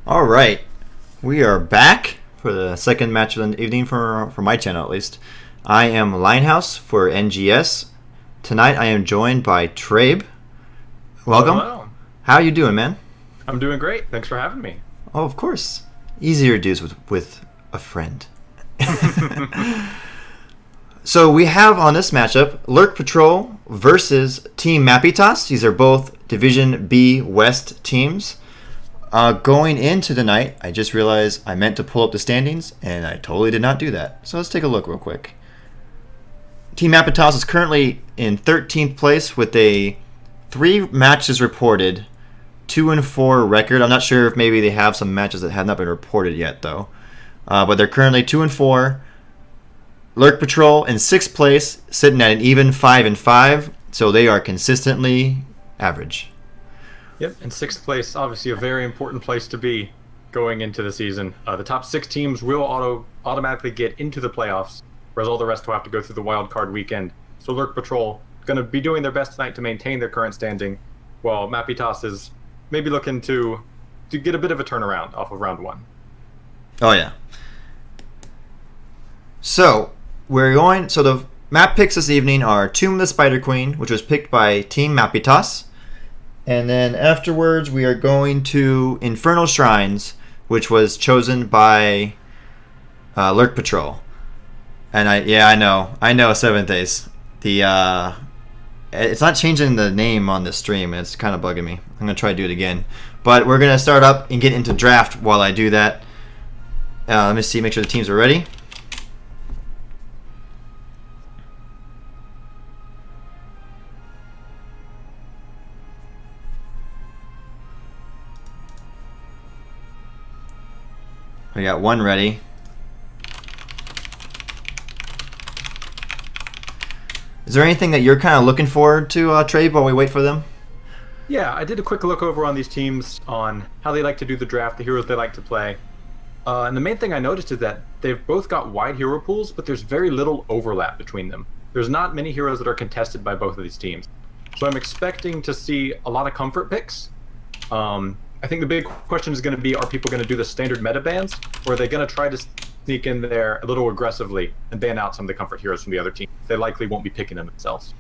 All right, we are back for the second match of the evening for my channel at least. I am Linehouse for NGS. Tonight I am joined by Trabe. Welcome. Hello. How are you doing, man? I'm doing great. Thanks for having me. Oh, of course. Easier to do with a friend. So we have on this matchup Lurk Patrol versus Team Mapitas. These are both Division B West teams. Going into the night, I just realized I meant to pull up the standings, and I totally did not do that. So let's take a look real quick. Team Mapitas is currently in 13th place with a 3 matches reported, 2-4 record. I'm not sure if maybe they have some matches that have not been reported yet, though. But they're currently 2-4. Lurk Patrol in 6th place, sitting at an even 5-5. So they are consistently average. Yep, in 6th place, obviously a very important place to be going into the season. The top 6 teams will automatically get into the playoffs, whereas all the rest will have to go through the wild card weekend. So Lurk Patrol is going to be doing their best tonight to maintain their current standing, while Mapitas is maybe looking to get a bit of a turnaround off of round 1. Oh, yeah. So the map picks this evening are Tomb of the Spider Queen, which was picked by Team Mapitas. And then afterwards, we are going to Infernal Shrines, which was chosen by Lurk Patrol. And I know, 7th Ace. It's not changing the name on this stream. It's kind of bugging me. I'm gonna try to do it again. But we're gonna start up and get into draft while I do that. Let me see, make sure the teams are ready. We got one ready. Is there anything that you're kind of looking forward to, Trade, while we wait for them? Yeah, I did a quick look over on these teams on how they like to do the draft, the heroes they like to play. And the main thing I noticed is that they've both got wide hero pools, but there's very little overlap between them. There's not many heroes that are contested by both of these teams. So I'm expecting to see a lot of comfort picks. I think the big question is going to be, are people going to do the standard meta bans, or are they going to try to sneak in there a little aggressively and ban out some of the comfort heroes from the other team? They likely won't be picking them themselves.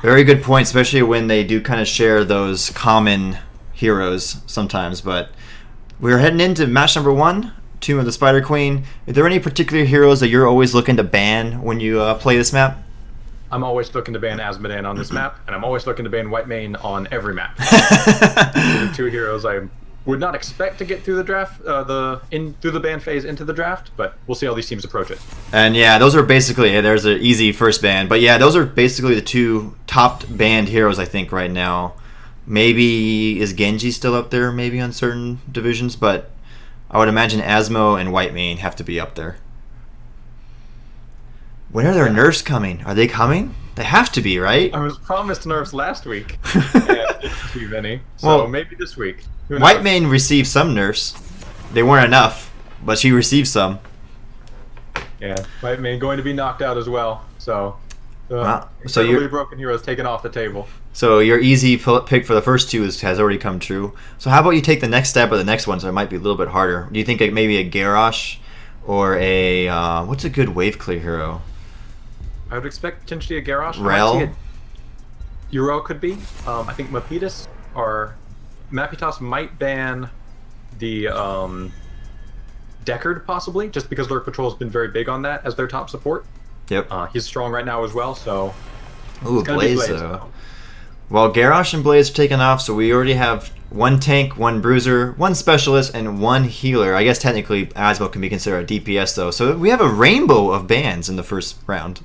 Very good point, especially when they do kind of share those common heroes sometimes. But we're heading into match number 1, Tomb of the Spider Queen. Are there any particular heroes that you're always looking to ban when you play this map? I'm always looking to ban Azmodan on this map, and I'm always looking to ban Whitemane on every map. These are 2 heroes I would not expect to get through the draft, through the ban phase into the draft, but we'll see how these teams approach it. And yeah, those are basically, there's an easy first ban. But yeah, those are basically the 2 top banned heroes, I think, right now. Maybe is Genji still up there, maybe on certain divisions, but I would imagine Asmo and Whitemane have to be up there. When are their nerfs coming? Are they coming? They have to be, right? I was promised nerfs last week, and I didn't receive any, so well, maybe this week. Whitemane received some nerfs. They weren't enough, but she received some. Yeah, Whitemane going to be knocked out as well, so so your broken heroes taken off the table. So your easy pick for the first 2 has already come true. So how about you take the next step of the next one, so it might be a little bit harder. Do you think maybe a Garrosh or a what's a good wave clear hero? I would expect potentially a Garrosh. Rel? Uro could be. I think Mapitas or Mapitas might ban the Deckard possibly, just because Lurk Patrol has been very big on that as their top support. Yep. He's strong right now as well, so. Ooh, Blaze though. Well, Garrosh and Blaze are taken off, so we already have 1 tank, 1 bruiser, 1 specialist, and 1 healer. I guess technically Asmo can be considered a DPS though, so we have a rainbow of bans in the first round.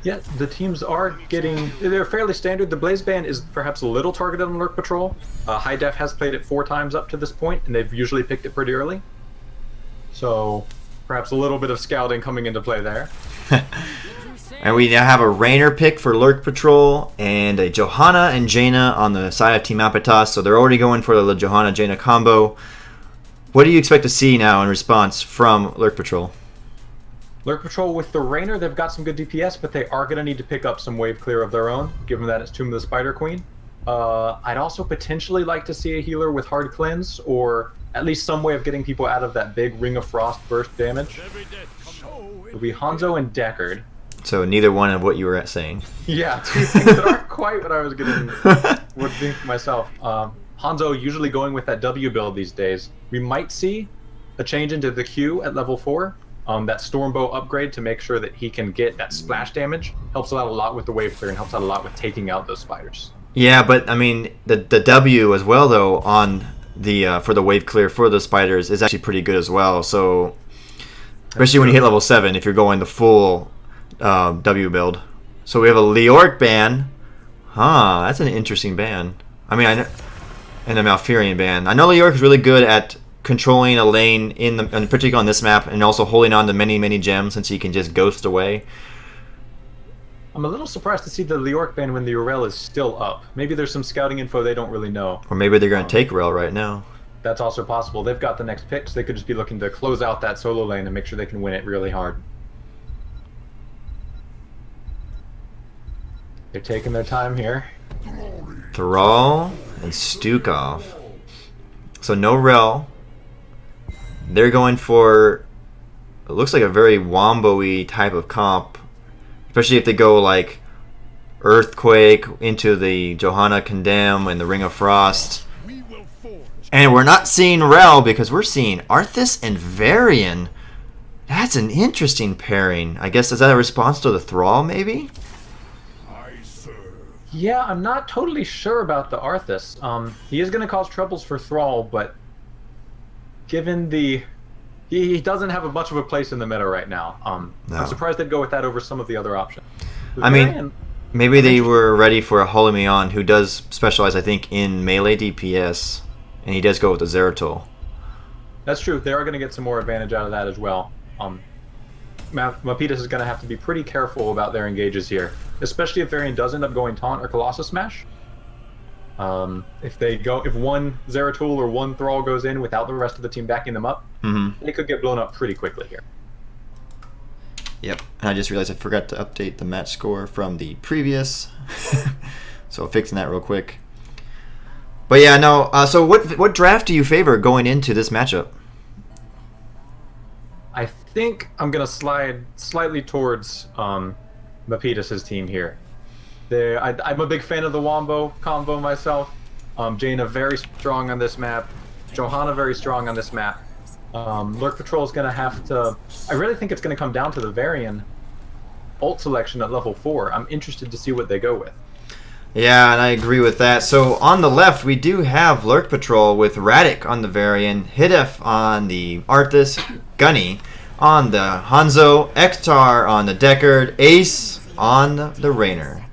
Yeah, the teams are they're fairly standard. The Blaze ban is perhaps a little targeted on Lurk Patrol. High Def has played it 4 times up to this point, and they've usually picked it pretty early. So perhaps a little bit of scouting coming into play there. And we now have a Rainer pick for Lurk Patrol and a Johanna and Jaina on the side of Team Mapitas. So they're already going for the Johanna-Jaina combo. What do you expect to see now in response from Lurk Patrol? Lurk Patrol with the Rainer, they've got some good DPS, but they are going to need to pick up some wave clear of their own, given that it's Tomb of the Spider Queen. I'd also potentially like to see a healer with hard cleanse, or at least some way of getting people out of that big Ring of Frost burst damage. It'll be Hanzo and Deckard. So neither one of what you were saying. Yeah, two things that aren't quite what I was would think for myself. Hanzo usually going with that W build these days. We might see a change into the Q at level 4. That Stormbow upgrade to make sure that he can get that splash damage helps out a lot with the wave clear and helps out a lot with taking out those spiders. Yeah, but I mean the W as well though on the for the wave clear for the spiders is actually pretty good as well. So especially when you hit level 7, if you're going the full W build. So we have a Lurk ban. Huh, that's an interesting ban. I mean, and a Malfurion ban. I know Lurk is really good at controlling a lane in particularly on this map, and also holding on to many gems since he can just ghost away. I'm a little surprised to see the Lurk ban when the Urel is still up. Maybe there's some scouting info they don't really know. Or maybe they're going to take Rel right now. That's also possible. They've got the next pick, so they could just be looking to close out that solo lane and make sure they can win it really hard. They're taking their time here. Thrall and Stukov. So no Rel. They're going for, it looks like a very Wombo-y type of comp. Especially if they go like Earthquake into the Johanna Condemn and the Ring of Frost. And we're not seeing Rel because we're seeing Arthas and Varian. That's an interesting pairing. I guess, is that a response to the Thrall maybe? Yeah, I'm not totally sure about the Arthas. He is going to cause troubles for Thrall, but given the... He doesn't have much of a place in the meta right now. No. I'm surprised they'd go with that over some of the other options. I mean, maybe they were ready for a Holomeon who does specialize, I think, in melee DPS, and he does go with the Zeratul. That's true. They are going to get some more advantage out of that as well. Mapitas is going to have to be pretty careful about their engages here, especially if Varian does end up going Taunt or Colossus Smash. If one Zeratul or one Thrall goes in without the rest of the team backing them up, they could get blown up pretty quickly here. Yep, and I just realized I forgot to update the match score from the previous, so fixing that real quick. But yeah, no. So what draft do you favor going into this matchup? I think I'm gonna slide slightly towards Mapitas' team here. I'm a big fan of the Wombo combo myself. Jaina very strong on this map. Johanna very strong on this map. Lurk Patrol is going to have to... I really think it's going to come down to the Varian ult selection at level 4. I'm interested to see what they go with. Yeah, and I agree with that. So on the left, we do have Lurk Patrol with Radic on the Varian, Hidef on the Arthas, Gunny on the Hanzo, Ektar on the Deckard, Ace on the Raynor.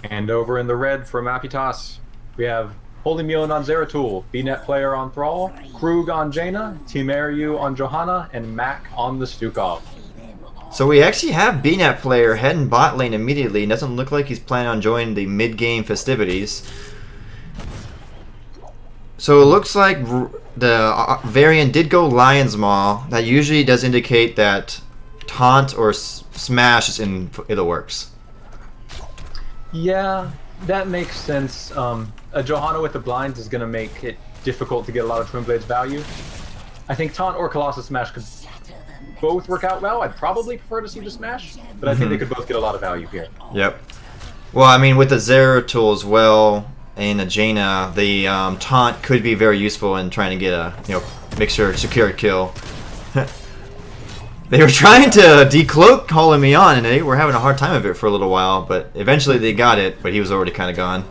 And over in the red for Mapitas, we have Holy Mion on Zeratul, B-Net player on Thrall, Krug on Jaina, Timeryu on Johanna, and Mac on the Stukov. So we actually have B-Net player heading bot lane immediately. Doesn't look like he's planning on joining the mid-game festivities. So it looks like the Varian did go Lion's Maw. That usually does indicate that Taunt or Smash is in the works. Yeah, that makes sense. A Johanna with the blinds is going to make it difficult to get a lot of Twin Blades value. I think Taunt or Colossus Smash could both work out well. I'd probably prefer to see the Smash, but I think they could both get a lot of value here. Yep. Well, I mean, with the Zeratul as well and a Jaina, the Taunt could be very useful in trying to get a make sure secure kill. They were trying to decloak Holomeon, and they were having a hard time of it for a little while, but eventually they got it, but he was already kind of gone.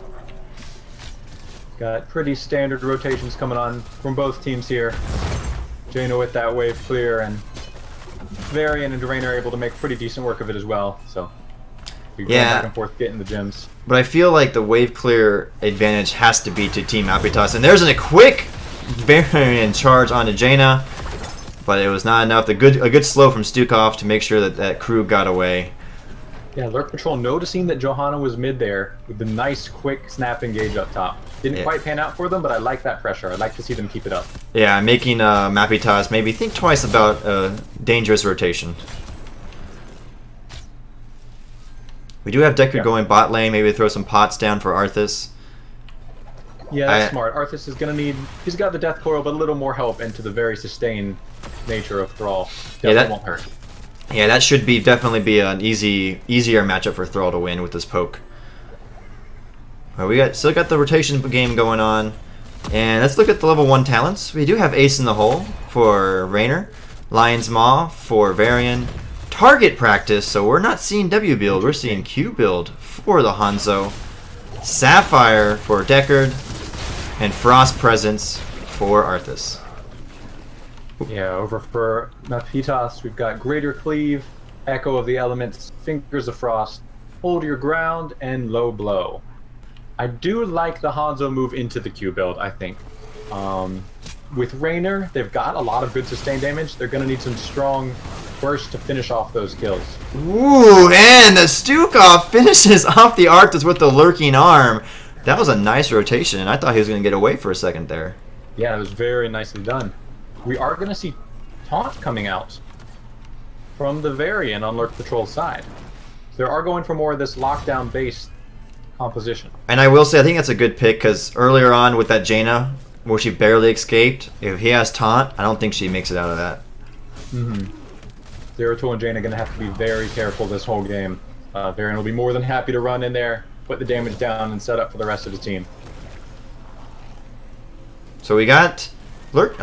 Got pretty standard rotations coming on from both teams here. Jaina with that wave clear, and Varian and Raynor are able to make pretty decent work of it as well, so we're going back and forth getting the gems. But I feel like the wave clear advantage has to be to Team Mapitas, and there's a quick Varian charge onto Jaina. But it was not enough. A good slow from Stukov to make sure that crew got away. Yeah, Lurk Patrol noticing that Johanna was mid there with the nice quick snap engage up top. Didn't quite pan out for them, but I like that pressure. I'd like to see them keep it up. Yeah, making Mapitas maybe think twice about dangerous rotation. We do have Deckard going bot lane. Maybe throw some pots down for Arthas. Yeah, that's smart. Arthas is going to need... He's got the Death Coil, but a little more help into the very sustained nature of Thrall. That won't hurt. Yeah, that should definitely be an easier matchup for Thrall to win with this poke. We still got the rotation game going on. And let's look at the level 1 talents. We do have Ace in the Hole for Raynor, Lion's Maw for Varian, Target Practice, so we're not seeing W build, we're seeing Q build for the Hanzo, Sapphire for Deckard, and Frost Presence for Arthas. Yeah, over for Mapitas, we've got Greater Cleave, Echo of the Elements, Fingers of Frost, Hold Your Ground, and Low Blow. I do like the Hanzo move into the Q build, I think. With Raynor, they've got a lot of good sustained damage. They're going to need some strong bursts to finish off those kills. Ooh, and the Stukov finishes off the Arthas with the Lurking Arm. That was a nice rotation, and I thought he was going to get away for a second there. Yeah, it was very nicely done. We are going to see Taunt coming out from the Varian on Lurk Patrol's side. They are going for more of this lockdown-based composition. And I will say, I think that's a good pick, because earlier on with that Jaina, where she barely escaped, if he has Taunt, I don't think she makes it out of that. Zeratul and Jaina are going to have to be very careful this whole game. Varian will be more than happy to run in there, put the damage down, and set up for the rest of his team. So we got Lurk,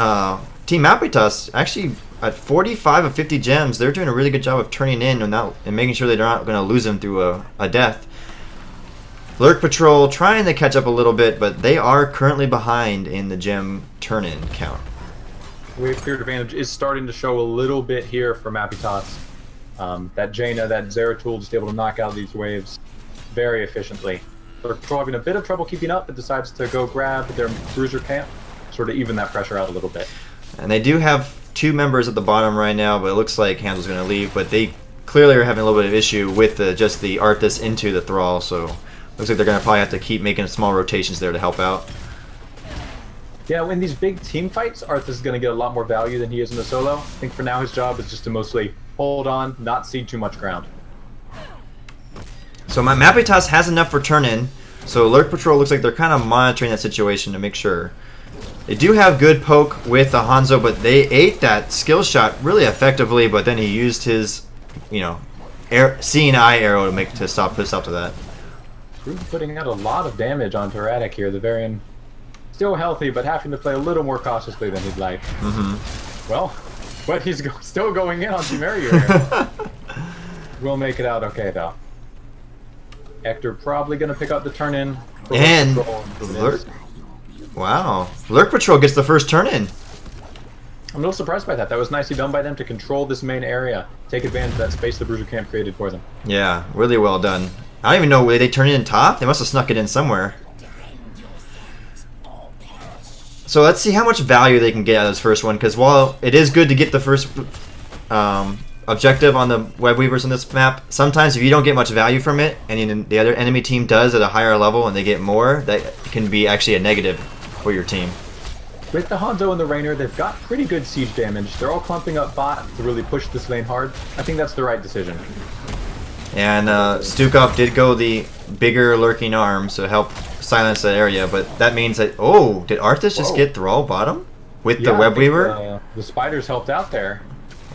Team Mapitas actually at 45 of 50 gems. They're doing a really good job of turning in and making sure they're not going to lose them through a death. Lurk Patrol trying to catch up a little bit, but they are currently behind in the gem turn-in count. Wave cleared advantage is starting to show a little bit here for Mapitas. That Jaina, that Zeratul just able to knock out these waves very efficiently. Lurk Patrol having a bit of trouble keeping up, but decides to go grab their bruiser camp, sort of even that pressure out a little bit. And they do have 2 members at the bottom right now, but it looks like Hansel's going to leave, but they clearly are having a little bit of issue with just the Arthas into the Thrall, so looks like they're going to probably have to keep making small rotations there to help out. Yeah, in these big team fights, Arthas is going to get a lot more value than he is in the solo. I think for now his job is just to mostly hold on, not cede too much ground. So my Mapitas has enough for turn-in, so Lurk Patrol looks like they're kind of monitoring that situation to make sure. They do have good poke with the Hanzo, but they ate that skill shot really effectively, but then he used his, seeing eye arrow to stop to that. Putting out a lot of damage on Tyrannic here. The Varian still healthy, but having to play a little more cautiously than he'd like. Well, but he's still going in on Temeria here. We'll make it out okay, though. Hector probably going to pick up the turn-in. And Lurk. Wow. Lurk Patrol gets the first turn-in. I'm a little surprised by that. That was nicely done by them to control this main area. Take advantage of that space the Bruiser Camp created for them. Yeah, really well done. I don't even know where they turn it in top. They must have snuck it in somewhere. So let's see how much value they can get out of this first one, because while it is good to get the first objective on the Web Weavers on this map, sometimes if you don't get much value from it, and the other enemy team does at a higher level and they get more, that can be actually a negative for your team. With the Hanzo and the Raynor, they've got pretty good siege damage. They're all clumping up bot to really push this lane hard. I think that's the right decision. And Stukov did go the bigger Lurking Arm to help silence that area, but that means that... Oh, did Arthas just get Thrall bottom? With the Web Weaver? The spiders helped out there.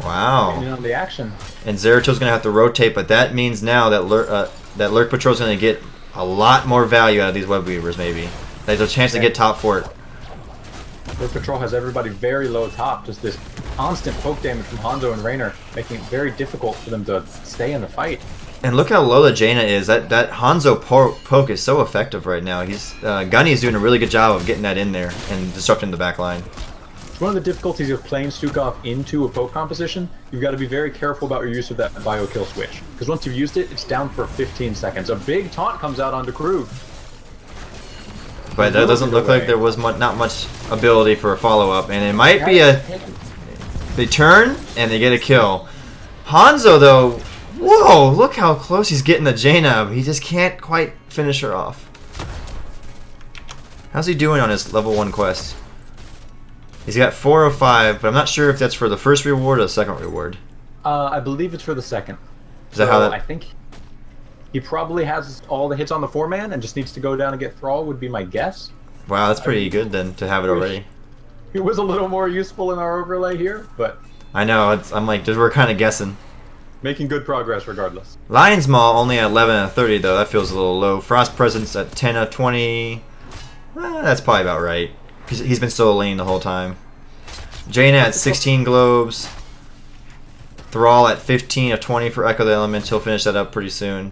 Wow. Getting on the action. And Zeratul's going to have to rotate, but that means now that Lurk Patrol's going to get a lot more value out of these Web Weavers, maybe. There's a chance to get top fort. Lurk Patrol has everybody very low top. Just this constant poke damage from Hanzo and Raynor, making it very difficult for them to stay in the fight. And look how low the Jaina is. That Hanzo poke is so effective right now. Gunny's doing a really good job of getting that in there and disrupting the back line. One of the difficulties of playing Stukov into a poke composition, you've got to be very careful about your use of that bio kill switch. Because once you've used it, it's down for 15 seconds. A big taunt comes out onto Krug. But that doesn't look like there was not much ability for a follow-up. And it might be they turn, and they get a kill. Hanzo, though... Whoa, look how close he's getting to Jaina. He just can't quite finish her off. How's he doing on his level 1 quest? He's got 4 of 5, but I'm not sure if that's for the first reward or the second reward. I believe it's for the second. Is that how that... I think he probably has all the hits on the 4-man and just needs to go down and get Thrall, would be my guess. Wow, that's pretty good then to have it already. It was a little more useful in our overlay here, but I know. I'm like, we're kind of guessing. making good progress regardless. Lion's Maw only at 11 out of 30 though. That feels a little low. Frost Presence at 10 out of 20. That's probably about right. He's been solo lane the whole time. Jaina at 16 globes. Thrall at 15 of 20 for Echo the Element. He'll finish that up pretty soon.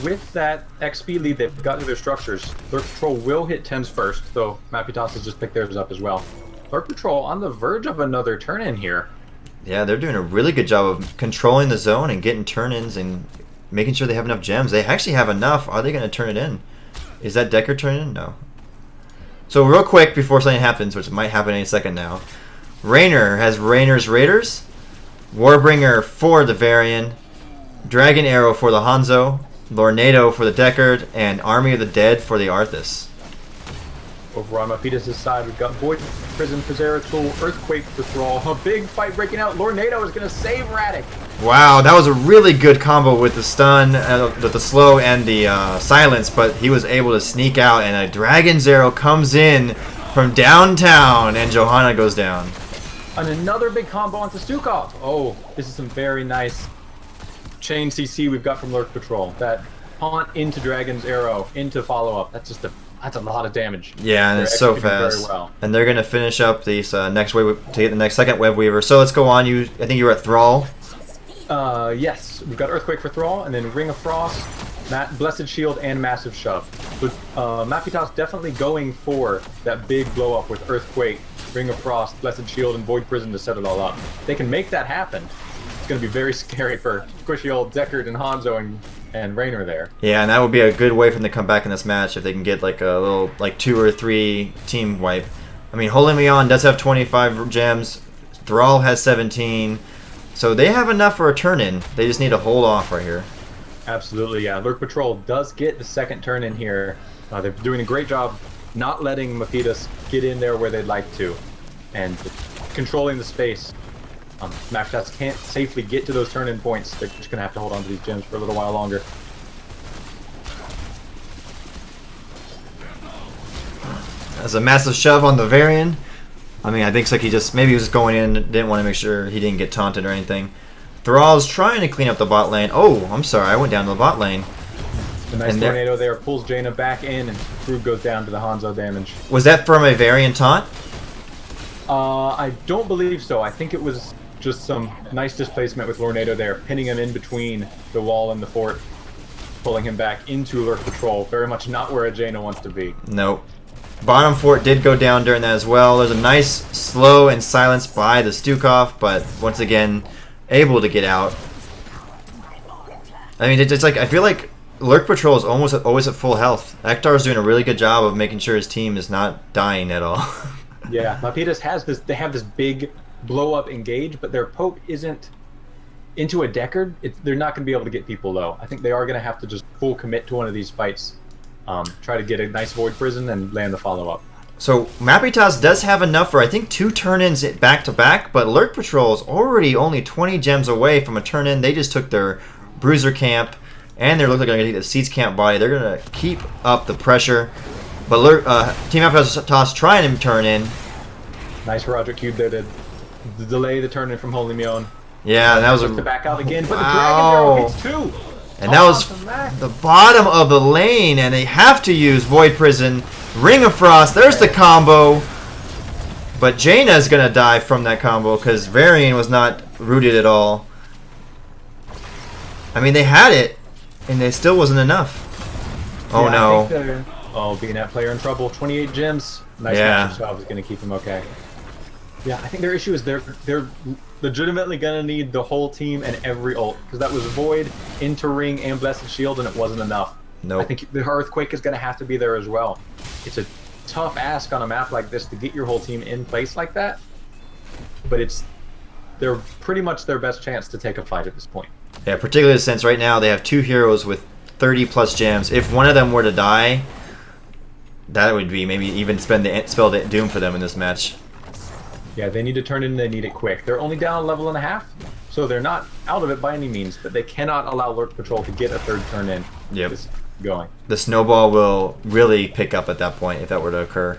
With that XP lead they've got to their structures, Lurk Patrol will hit 10s first, though Mapitas has just picked theirs up as well. Lurk Patrol on the verge of another turn-in here. Yeah, they're doing a really good job of controlling the zone and getting turn-ins and making sure they have enough gems. They actually have enough. Are they going to turn it in? Is that Decker turn in? No. So real quick before something happens, which might happen any second now, Raynor has Raynor's Raiders, Warbringer for the Varian, Dragon Arrow for the Hanzo, Lornado for the Deckard, and Army of the Dead for the Arthas. Over on Mapitas' side, we've got Void Prison for Zeratul, Earthquake for Thrall. A big fight breaking out. Lornado is going to save Radic. Wow, that was a really good combo with the stun, the slow, and the silence, but he was able to sneak out, and a Dragon's Arrow comes in from downtown, and Johanna goes down. And another big combo onto Stukov. Oh, this is some very nice chain CC we've got from Lurk Patrol. That haunt into Dragon's Arrow, into follow-up. That's a lot of damage. Yeah, and They're it's so executing fast. very well. And they're gonna finish up these next wave to get the next second Web Weaver. So let's go on. I think you were at Thrall. Yes, we've got Earthquake for Thrall, and then Ring of Frost, Blessed Shield, and Massive Shove. But Mapitas definitely going for that big blow up with Earthquake, Ring of Frost, Blessed Shield, and Void Prison to set it all up. They can make that happen. It's going to be very scary for squishy old Deckard and Hanzo and Raynor there. Yeah, and that would be a good way for them to come back in this match if they can get like a little 2 or 3 team wipe. I mean, Holy Leon does have 25 gems. Thrall has 17. So they have enough for a turn-in. They just need to hold off right here. Absolutely, yeah. Lurk Patrol does get the second turn in here. They're doing a great job not letting Mapitas get in there where they'd like to, and controlling the space. Mapitas can't safely get to those turn-in points. They're just going to have to hold on to these gems for a little while longer. That's a massive shove on the Varian. I mean, I think it's like he was just going in, didn't want to make sure he didn't get taunted or anything. Thrall's trying to clean up the bot lane. Oh, I'm sorry, I went down to the bot lane. The nice tornado there pulls Jaina back in, and Krug goes down to the Hanzo damage. Was that from a Varian taunt? I don't believe so. I think it was just some nice displacement with Lornado there, pinning him in between the wall and the fort, pulling him back into Lurk Patrol. Very much not where a Jaina wants to be. Nope. Bottom fort did go down during that as well. There's a nice slow and silence by the Stukov, but once again, able to get out. I mean, it's like, I feel like Lurk Patrol is almost always at full health. Ektar's doing a really good job of making sure his team is not dying at all. Yeah, Mapitas has this. They have this big blow up engage, but their poke isn't into a Deckard. They're not going to be able to get people low. I think they are going to have to just full commit to one of these fights. Try to get a nice Void Prison and land the follow up. So Mapitas does have enough for I think 2 turn-ins back to back, but Lurk Patrol is already only 20 gems away from a turn-in. They just took their Bruiser camp, and they're looking like they're going to get the Seeds camp body. They're going to keep up the pressure. But Team Mapitas trying to turn in. Nice Roderick Cube there to delay the turn in from Holy Mion. Yeah, that was to back out again, but the Dragon Arrow hits 2. And that was the bottom of the lane, and they have to use Void Prison, Ring of Frost. There's the combo. But Jaina is going to die from that combo because Varian was not rooted at all. I mean, they had it, and it still wasn't enough. Oh, yeah, no. Being that player in trouble. 28 gems. Nice match himself is going to keep him okay. Yeah, I think their issue is they're legitimately going to need the whole team and every ult, because that was Void, into Ring, and Blessed Shield, and it wasn't enough. Nope. I think the Earthquake is going to have to be there as well. It's a tough ask on a map like this to get your whole team in place like that, but they're pretty much their best chance to take a fight at this point. Yeah, particularly since right now they have 2 heroes with 30 plus gems. If one of them were to die, that would be maybe even spell the doom for them in this match. Yeah, they need to turn in, they need it quick. They're only down a level and a half, so they're not out of it by any means, but they cannot allow Lurk Patrol to get a 3rd turn in. Yep. going. The snowball will really pick up at that point if that were to occur.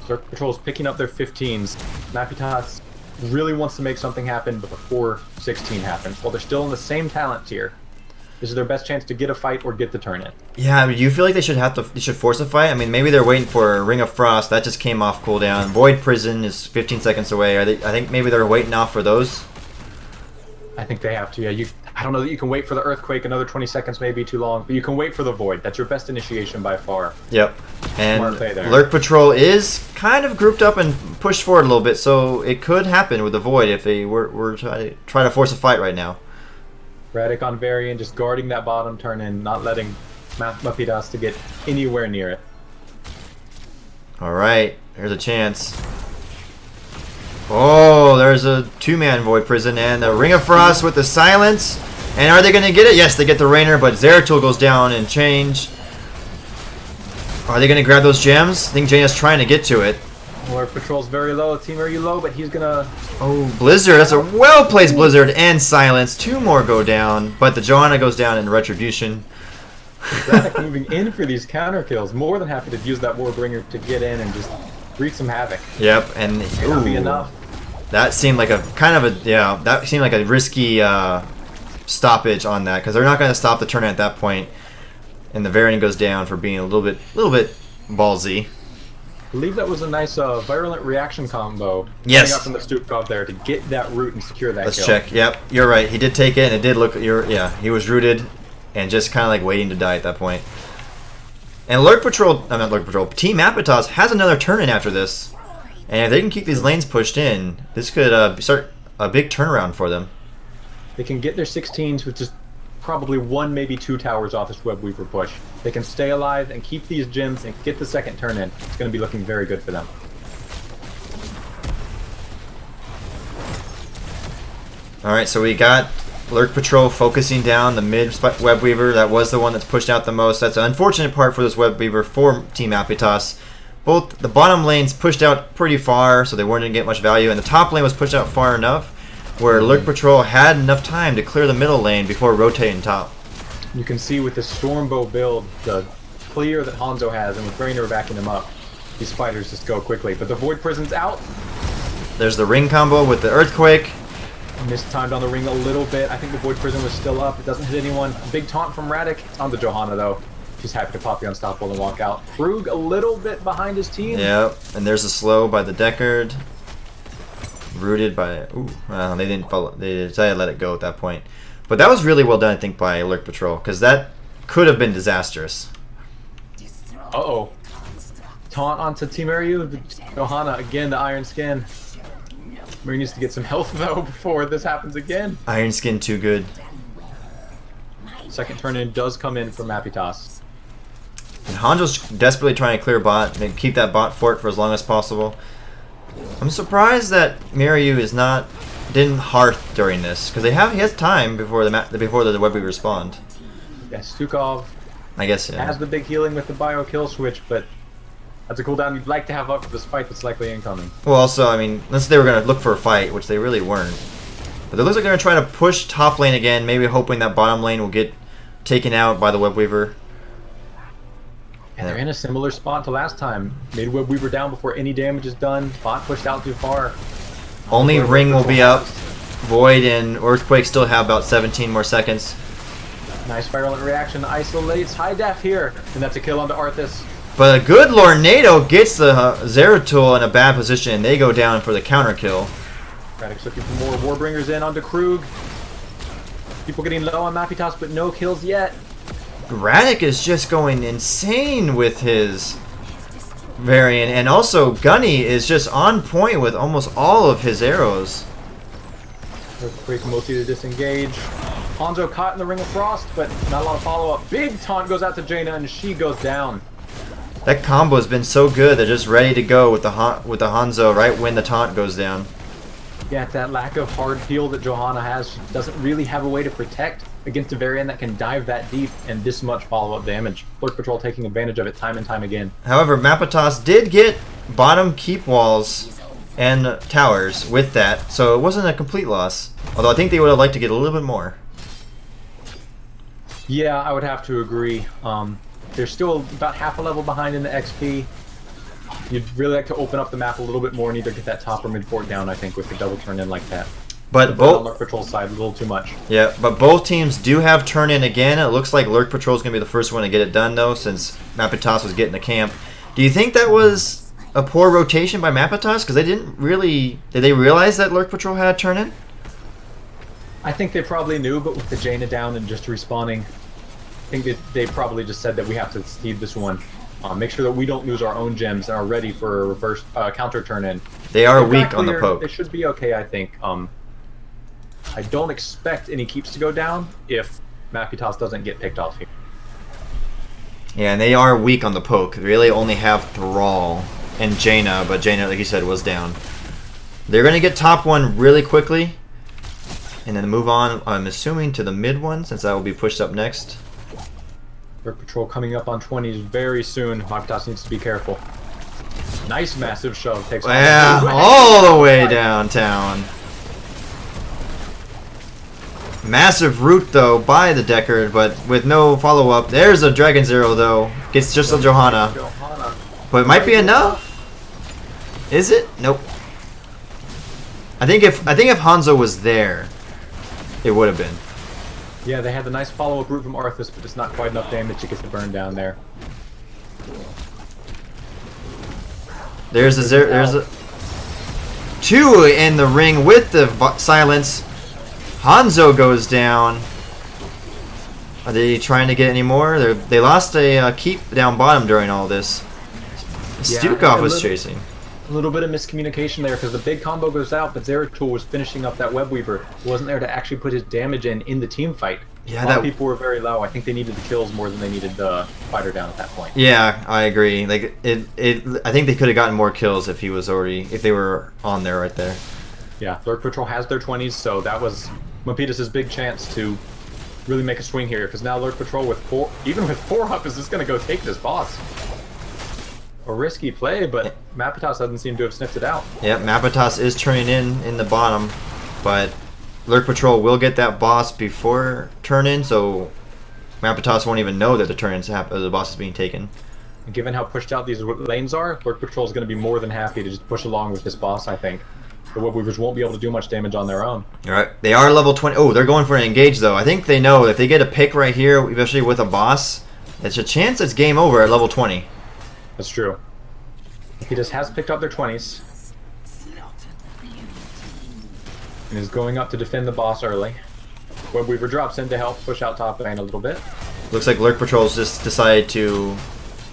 Lurk Patrol's picking up their 15s. Mapitas really wants to make something happen before 16 happens. While they're still in the same talent tier, this is their best chance to get a fight or get the turn in. Yeah, I mean, you feel like they should force a fight? I mean, maybe they're waiting for Ring of Frost. That just came off cooldown. Void Prison is 15 seconds away. I think maybe they're waiting off for those. I think they have to. Yeah, I don't know that you can wait for the Earthquake. Another 20 seconds may be too long, but you can wait for the Void. That's your best initiation by far. Yep. And Smart play there. Lurk Patrol is kind of grouped up and pushed forward a little bit, so it could happen with the Void if they were try to force a fight right now. Radic on Varian just guarding that bottom turn in, not letting Mapitas to get anywhere near it. All right, here's a chance. Oh, there's a two-man Void Prison and the Ring of Frost with the silence. And are they going to get it? Yes, they get the Rainer, but Zeratul goes down and change. Are they going to grab those gems? I think Jaina's trying to get to it. Lurk Patrol's very low. Team, are you low? But he's gonna... Oh, Blizzard. That's a well-placed Blizzard and silence. Two more go down, but the Johanna goes down in retribution. Radic moving in for these counter kills. More than happy to use that Warbringer to get in and just wreak some havoc. Yep, and It'll be enough. That seemed like that seemed like a risky stoppage on that because they're not going to stop the turn at that point, and the Varian goes down for being a little bit ballsy. I believe that was a nice virulent reaction combo. Yes. Coming up from the Stukov there to get that root and secure that Let's kill. check. Yep, you're right. He did take it, and it did look. He was rooted, and just kind of like waiting to die at that point. And Lurk Patrol, not Lurk Patrol, Team Mapitas has another turn in after this, and if they can keep these lanes pushed in, this could start a big turnaround for them. They can get their 16s with just probably one, maybe two towers off this Web Weaver push. They can stay alive and keep these gems and get the second turn in. It's going to be looking very good for them. Alright, so we got Lurk Patrol focusing down the mid Web Weaver. That was the one that's pushed out the most. That's an unfortunate part for this Web Weaver for Team Mapitas. Both the bottom lanes pushed out pretty far, so they weren't going to get much value, and the top lane was pushed out far enough where Lurk Patrol had enough time to clear the middle lane before rotating top. You can see with the Stormbow build, the clear that Hanzo has, and with Rainer backing him up, these fighters just go quickly. But the Void Prison's out. There's the ring combo with the Earthquake. Mistimed on the ring a little bit. I think the Void Prison was still up. It doesn't hit anyone. Big taunt from Radic. It's on the Johanna, though. She's happy to pop the Unstoppable and walk out. Krug a little bit behind his team. Yep, and there's a slow by the Deckard. Rooted by... Ooh, well, they didn't follow. They decided to let it go at that point. But that was really well done, I think, by Lurk Patrol, because that could have been disastrous. Uh-oh. Taunt onto Team Ryu. Johanna, again, the Iron Skin. Mary needs to get some health, though, before this happens again. Iron Skin too good. Second turn in does come in for Mapitas. And Hanjo's desperately trying to clear bot and keep that bot fort for as long as possible. I'm surprised that Miryu didn't Hearth during this, because he has time before the Web Weaver spawned. Yeah, Stukov I guess, yeah. has the big healing with the bio kill switch, but that's a cooldown you'd like to have up for this fight that's likely incoming. Well, also, I mean, unless they were going to look for a fight, which they really weren't. But it looks like they're going to try to push top lane again, maybe hoping that bottom lane will get taken out by the Web Weaver. And they're in a similar spot to last time. Made Web Weaver down before any damage is done. Bot pushed out too far. Only ring will be up. Void and Earthquake still have about 17 more seconds. Nice virulent reaction. Isolates high def here. And that's a kill onto Arthas. But a good Lornado gets the Zeratul in a bad position, and they go down for the counter kill. Radic's looking for more Warbringers in onto Krug. People getting low on Mapitas, but no kills yet. Radic is just going insane with his Varian, and also Gunny is just on point with almost all of his arrows. Earthquake mostly to disengage. Hanzo caught in the Ring of Frost, but not a lot of follow-up. Big taunt goes out to Jaina, and she goes down. That combo has been so good. They're just ready to go with the Hanzo right when the taunt goes down. Yeah, it's that lack of hard peel that Johanna has. She doesn't really have a way to protect against a Varian that can dive that deep and this much follow-up damage. Lurk Patrol taking advantage of it time and time again. However, Mapitas did get bottom keep walls and towers with that, so it wasn't a complete loss. Although I think they would have liked to get a little bit more. Yeah, I would have to agree. They're still about half a level behind in the XP. You'd really like to open up the map a little bit more and either get that top or mid fort down, I think, with the double turn in like that. But on both Lurk Patrol side, a little too much. Yeah, but both teams do have turn in again. It looks like Lurk Patrol is going to be the first one to get it done, though, since Mapitas was getting the camp. Do you think that was a poor rotation by Mapitas? Because they didn't really... Did they realize that Lurk Patrol had a turn in? I think they probably knew, but with the Jaina down and just respawning, I think that they probably just said that we have to seed this one. Make sure that we don't lose our own gems and are ready for a reverse counter turn in. They are weak on the poke. They should be okay, I think. I don't expect any keeps to go down if Mapitas doesn't get picked off here. Yeah, and they are weak on the poke. They really only have Thrall and Jaina, but Jaina, like you said, was down. They're going to get top one really quickly, and then move on, I'm assuming, to the mid one, since that will be pushed up next. Lurk Patrol coming up on 20s very soon. Mapitas needs to be careful. Nice massive shove. Takes all the way downtown. Massive root, though, by the Deckard, but with no follow-up. There's a Dragon Zero, though. Gets just a Johanna. But it might be enough. Is it? Nope. I think if Hanzo was there, it would have been. Yeah, they had the nice follow-up root from Arthas, but it's not quite enough damage to get the burn down there. There's a two in the ring with the silence. Hanzo goes down. Are they trying to get any more? They lost a keep down bottom during all this. Stukov was chasing. A little bit of miscommunication there because the big combo goes out, but Zeratul was finishing up that Web Weaver. He wasn't there to actually put his damage in the team fight. Yeah, a lot of people were very low. I think they needed the kills more than they needed the fighter down at that point. Yeah, I agree. Like I think they could have gotten more kills if they were on there right there. Yeah, Lurk Patrol has their 20s, so that was Mapitas' big chance to really make a swing here. Because now Lurk Patrol with even with 4 up, is just going to go take this boss. A risky play, but Mapitas doesn't seem to have sniffed it out. Yeah, Mapitas is turning in the bottom, but Lurk Patrol will get that boss before turn-in, so Mapitas won't even know that the boss is being taken. And given how pushed out these lanes are, Lurk Patrol is going to be more than happy to just push along with this boss, I think. The Web Weavers won't be able to do much damage on their own. Alright, they are level 20. Oh, they're going for an engage, though. I think they know if they get a pick right here, especially with a boss, there's a chance it's game over at level 20. That's true. He just has picked up their 20s. And is going up to defend the boss early. Web Weaver drops in to help push out top lane a little bit. Looks like Lurk Patrol's just decided to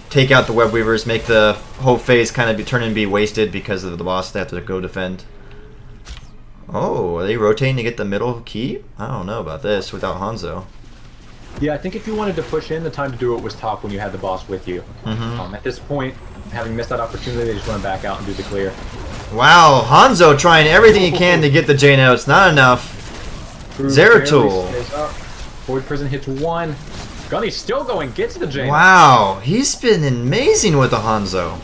take out the Web Weavers, make the whole phase kind of turn and be wasted because of the boss they have to go defend. Oh, are they rotating to get the middle key? I don't know about this without Hanzo. Yeah, I think if you wanted to push in, the time to do it was top when you had the boss with you. At this point, having missed that opportunity, they just want to back out and do the clear. Wow, Hanzo trying everything he can to get the Jane out. It's not enough. Zeratul. Void Prison hits 1. Gunny's still going, gets the Jane. Wow, he's been amazing with the Hanzo.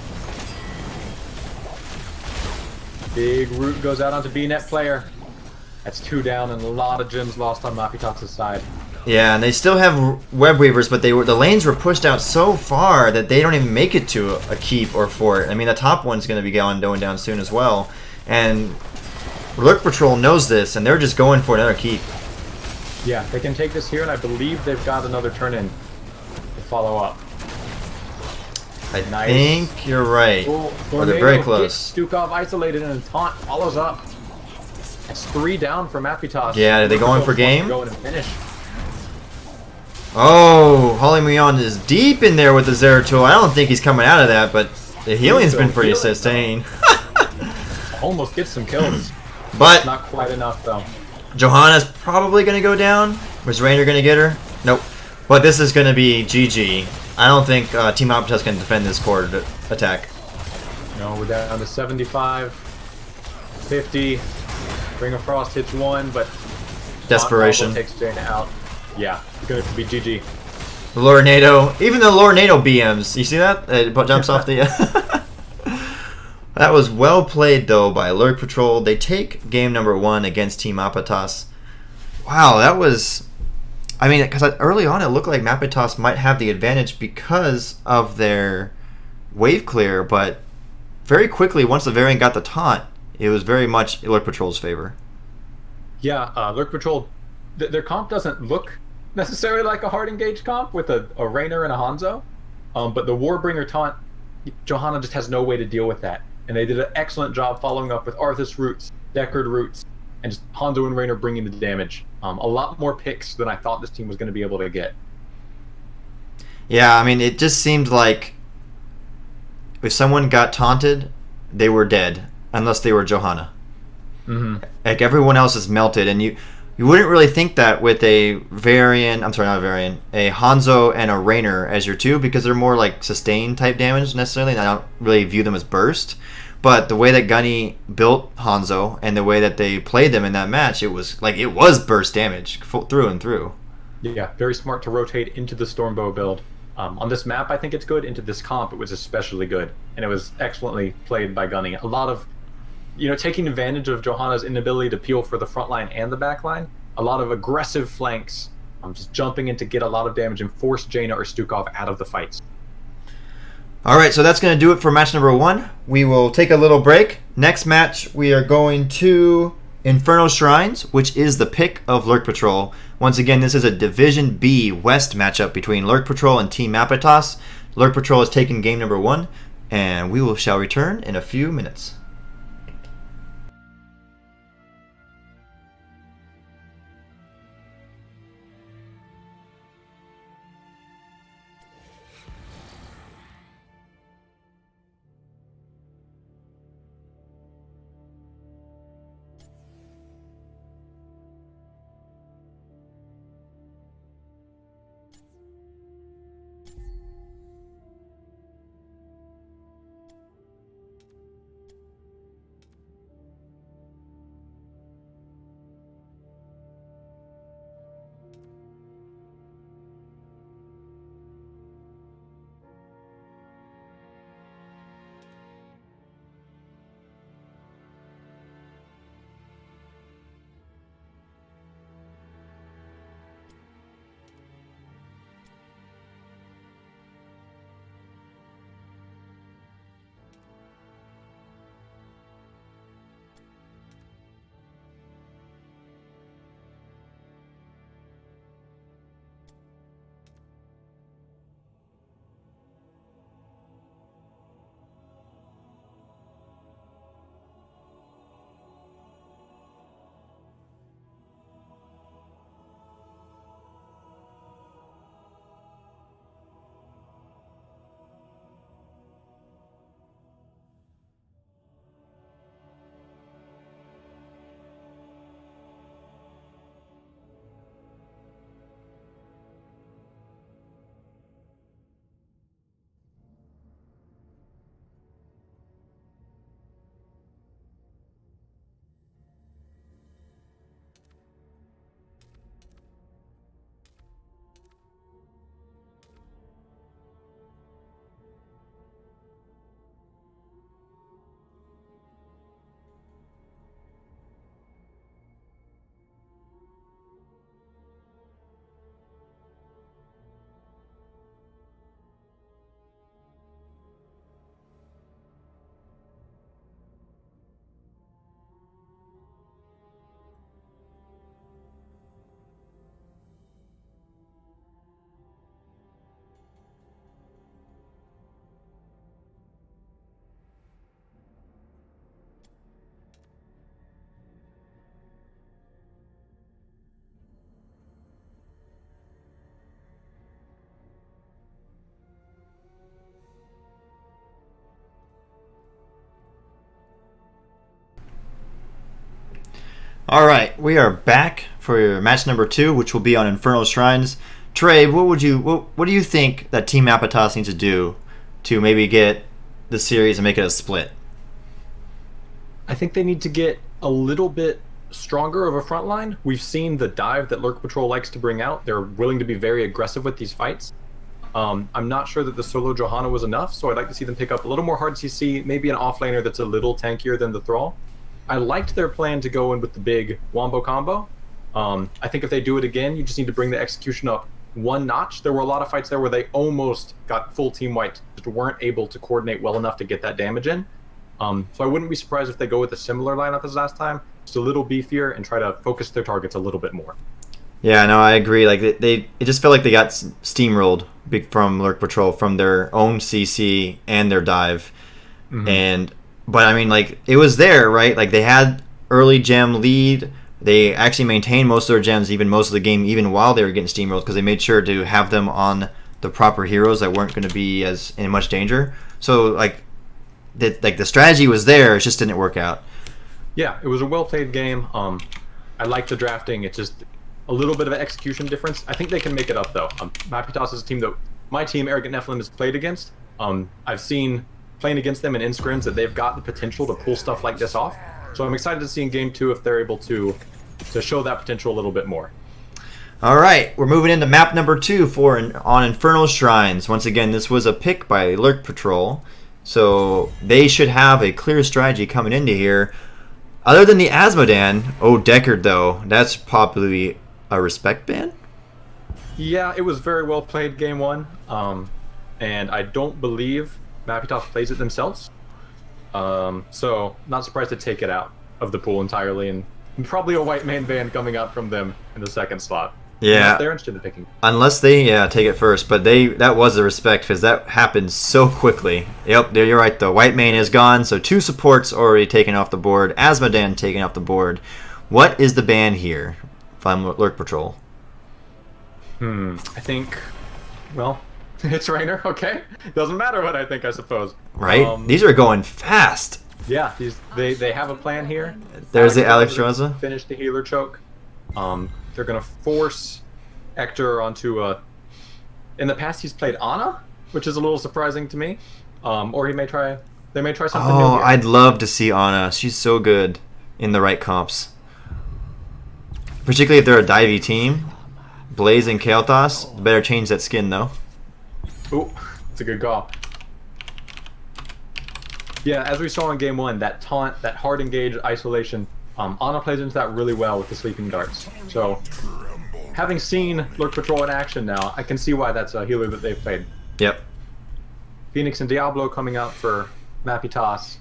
Big root goes out onto B-net player. That's 2 down and a lot of gems lost on Mapitas' side. Yeah, and they still have Web Weavers, but the lanes were pushed out so far that they don't even make it to a keep or fort. I mean, the top one's going to be going down soon as well. And Lurk Patrol knows this, and they're just going for another keep. Yeah, they can take this here, and I believe they've got another turn-in to follow up. I think you're right. Or they're very close. Stukov isolated, and Taunt follows up. That's 3 down for Mapitas. Yeah, are they going for game? Go and finish. Oh, Holly Muon is deep in there with the Zeratul. I don't think he's coming out of that, but the healing's been pretty sustained. Almost gets some kills. But not quite enough, though. Johanna's probably going to go down. Was Rainer going to get her? Nope. But this is going to be GG. I don't think Team Mapitas can defend this core attack. No, we're down to 75. 50. Ring of Frost hits 1, but desperation takes Jaina out. Yeah, it's going to be GG. Lornado, even the Lornado BMs, you see that? It jumps off the... That was well played, though, by Lurk Patrol. They take game number 1 against Team Mapitas. Wow, that was I mean, because early on it looked like Mapitas might have the advantage because of their wave clear, but very quickly, once the variant got the taunt, it was very much Lurk Patrol's favor. Yeah, Lurk Patrol, their comp doesn't look necessarily like a hard engaged comp with a Rainer and a Hanzo, but the Warbringer taunt, Johanna just has no way to deal with that. And they did an excellent job following up with Arthas roots, Deckard roots, and just Hanzo and Rainer bringing the damage. A lot more picks than I thought this team was going to be able to get. Yeah, I mean, it just seemed like if someone got taunted, they were dead, unless they were Johanna. Mm-hmm. Like, everyone else is melted, and you wouldn't really think that with a variant, I'm sorry, not a variant, a Hanzo and a Rainer as your two, because they're more like sustain type damage necessarily, and I don't really view them as burst. But the way that Gunny built Hanzo and the way that they played them in that match, it was burst damage through and through. Yeah, very smart to rotate into the Stormbow build. On this map, I think it's good. Into this comp, it was especially good, and it was excellently played by Gunny. A lot of, taking advantage of Johanna's inability to peel for the front line and the back line. A lot of aggressive flanks, just jumping in to get a lot of damage and force Jaina or Stukov out of the fights. All right, so that's going to do it for match number 1. We will take a little break. Next match, we are going to Inferno Shrines, which is the pick of Lurk Patrol. Once again, this is a Division B West matchup between Lurk Patrol and Team Mapitas. Lurk Patrol has taken game number 1, and we shall return in a few minutes. All right, we are back for match number 2, which will be on Infernal Shrines. Trey, what do you think that Team Mapitas needs to do to maybe get the series and make it a split? I think they need to get a little bit stronger of a front line. We've seen the dive that Lurk Patrol likes to bring out. They're willing to be very aggressive with these fights. I'm not sure that the solo Johanna was enough, so I'd like to see them pick up a little more hard CC, maybe an offlaner that's a little tankier than the Thrall. I liked their plan to go in with the big Wombo combo, I think if they do it again, you just need to bring the execution up one notch. There were a lot of fights there where they almost got full team wiped, just weren't able to coordinate well enough to get that damage in. So I wouldn't be surprised if they go with a similar lineup as last time, just a little beefier and try to focus their targets a little bit more. Yeah, no, I agree. Like it just felt like they got steamrolled from Lurk Patrol from their own CC and their dive, but I mean, like it was there, right? Like they had early gem lead. They actually maintained most of their gems, even most of the game, even while they were getting steamrolled, because they made sure to have them on the proper heroes that weren't going to be as in much danger. So like the strategy was there, it just didn't work out. Yeah, it was a well played game. I like the drafting. It's just a little bit of an execution difference. I think they can make it up though. Mapitas is a team that my team, Arrogant Nephilim, has played against. I've seen playing against them in in-scrims that they've got the potential to pull stuff like this off. So I'm excited to see in Game 2 if they're able to show that potential a little bit more. All right, we're moving into map number 2 on Infernal Shrines. Once again, this was a pick by Lurk Patrol, so they should have a clear strategy coming into here. Other than the Asmodan, Deckard though, that's probably a respect ban? Yeah, it was very well played Game 1, and I don't believe Mapitas plays it themselves. So not surprised to take it out of the pool entirely, and probably a white main ban coming out from them in the second slot. Yeah, unless they're interested in picking. Unless they take it first, but that was a respect because that happened so quickly. Yep, you're right though. White main is gone, so 2 supports already taken off the board. Asmodan taken off the board. What is the ban here from Lurk Patrol? I think, well, it's Rainer, okay? Doesn't matter what I think, I suppose. Right? These are going fast. Yeah, they have a plan here. There's the Alexstrasza. Finish the healer choke. They're going to force Hector onto a... In the past, he's played Ana, which is a little surprising to me. Or they may try something new here. I'd love to see Ana. She's so good in the right comps. Particularly if they're a divey team. Blaze and Kael'thas, better change that skin though. Ooh, that's a good call. Yeah, as we saw in Game 1, that taunt, that hard engage isolation, Ana plays into that really well with the sleeping darts. So, having seen Lurk Patrol in action now, I can see why that's a healer that they've played. Yep. Phoenix and Diablo coming out for Mapitas.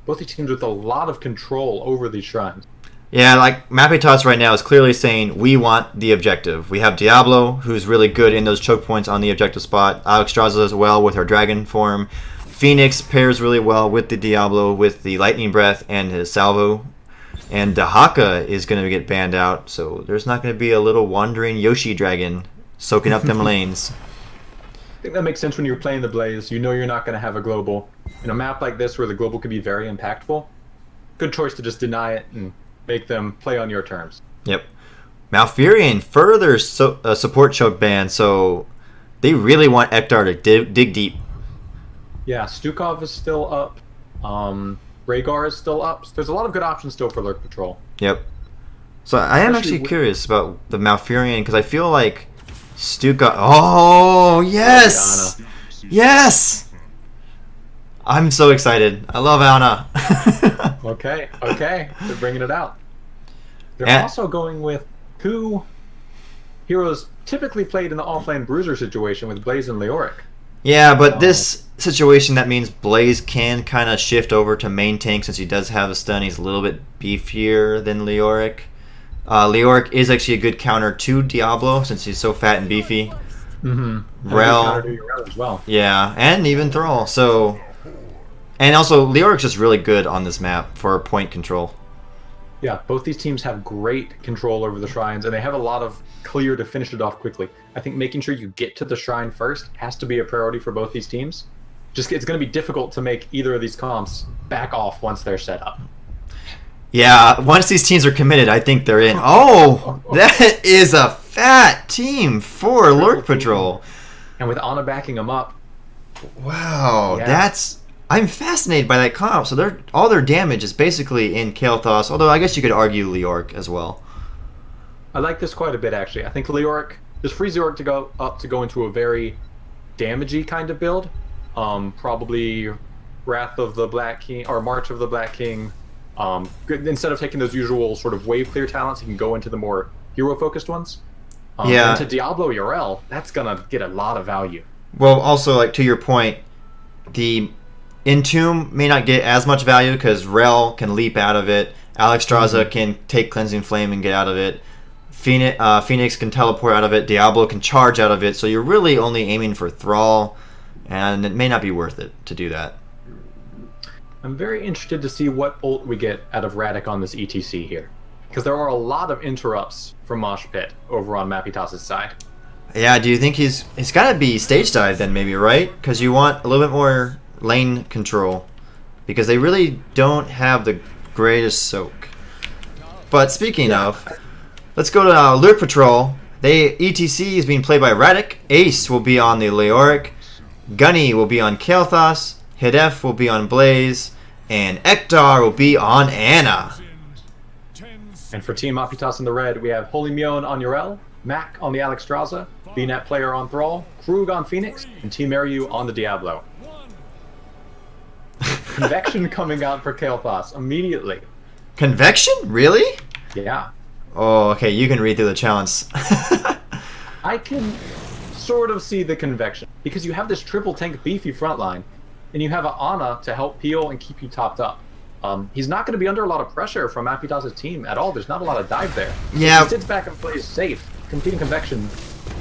Both these teams with a lot of control over these shrines. Yeah, like Mapitas right now is clearly saying we want the objective. We have Diablo, who's really good in those choke points on the objective spot. Alexstrasza as well with her dragon form. Phoenix pairs really well with the Diablo with the lightning breath and his salvo. And Dahaka is going to get banned out, so there's not going to be a little wandering Yoshi dragon soaking up them lanes. I think that makes sense when you're playing the Blaze. You know you're not going to have a global. In a map like this where the global can be very impactful, good choice to just deny it and make them play on your terms. Yep. Malfurion further support choke ban, so they really want Ektar to dig deep. Yeah, Stukov is still up. Rhaegar is still up. So there's a lot of good options still for Lurk Patrol. Yep. So I am actually curious about the Malfurion because I feel like Stukov... Oh, yes! Yes! I'm so excited. I love Ana. Okay. They're bringing it out. They're also going with 2 heroes typically played in the offlane bruiser situation with Blaze and Leoric. Yeah, but this situation, that means Blaze can kind of shift over to main tank since he does have a stun. He's a little bit beefier than Leoric. Leoric is actually a good counter to Diablo since he's so fat and beefy. Rel as well. Yeah, and even Thrall. So, and also Leoric's just really good on this map for point control. Yeah, both these teams have great control over the shrines, and they have a lot of clear to finish it off quickly. I think making sure you get to the shrine first has to be a priority for both these teams. Just it's going to be difficult to make either of these comps back off once they're set up. Yeah, once these teams are committed, I think they're in. Oh, that is a fat team for Lurk Patrol. And with Ana backing them up. Wow, yeah. I'm fascinated by that comp. So all their damage is basically in Kael'thas, although I guess you could argue Leoric as well. I like this quite a bit, actually. I think Leoric, just frees Leoric to go into a very damagey kind of build. Probably Wrath of the Black King, or March of the Black King, Instead of taking those usual sort of wave clear talents, he can go into the more hero-focused ones. Yeah. And to Diablo Yrel, that's going to get a lot of value. Well, also, like, to your point, the Entomb may not get as much value because Rel can leap out of it. Alexstrasza can take Cleansing Flame and get out of it. Phoenix can teleport out of it. Diablo can charge out of it. So you're really only aiming for Thrall, and it may not be worth it to do that. I'm very interested to see what ult we get out of Radic on this ETC here. Because there are a lot of interrupts from Mosh Pit over on Mapitas' side. Yeah, do you think he's got to be stage dive then maybe, right? Because you want a little bit more lane control. Because they really don't have the greatest soak. But speaking of, let's go to Lurk Patrol. ETC is being played by Radic. Ace will be on the Leoric. Gunny will be on Kael'thas. Hidef will be on Blaze. And Ektar will be on Ana. And for Team Mapitas in the red, we have Holy Mion on Yrel, Mac on the Alexstrasza, VNet player on Thrall, Krug on Phoenix, and Team Eriu on the Diablo. Convection coming out for Kael'thas immediately. Convection? Really? Yeah. Oh, okay, you can read through the challenge. I can sort of see the convection, because you have this triple tank beefy frontline, and you have an Ana to help peel and keep you topped up. He's not going to be under a lot of pressure from Mapitas' team at all. There's not a lot of dive there. Yeah. If he sits back and plays safe, competing convection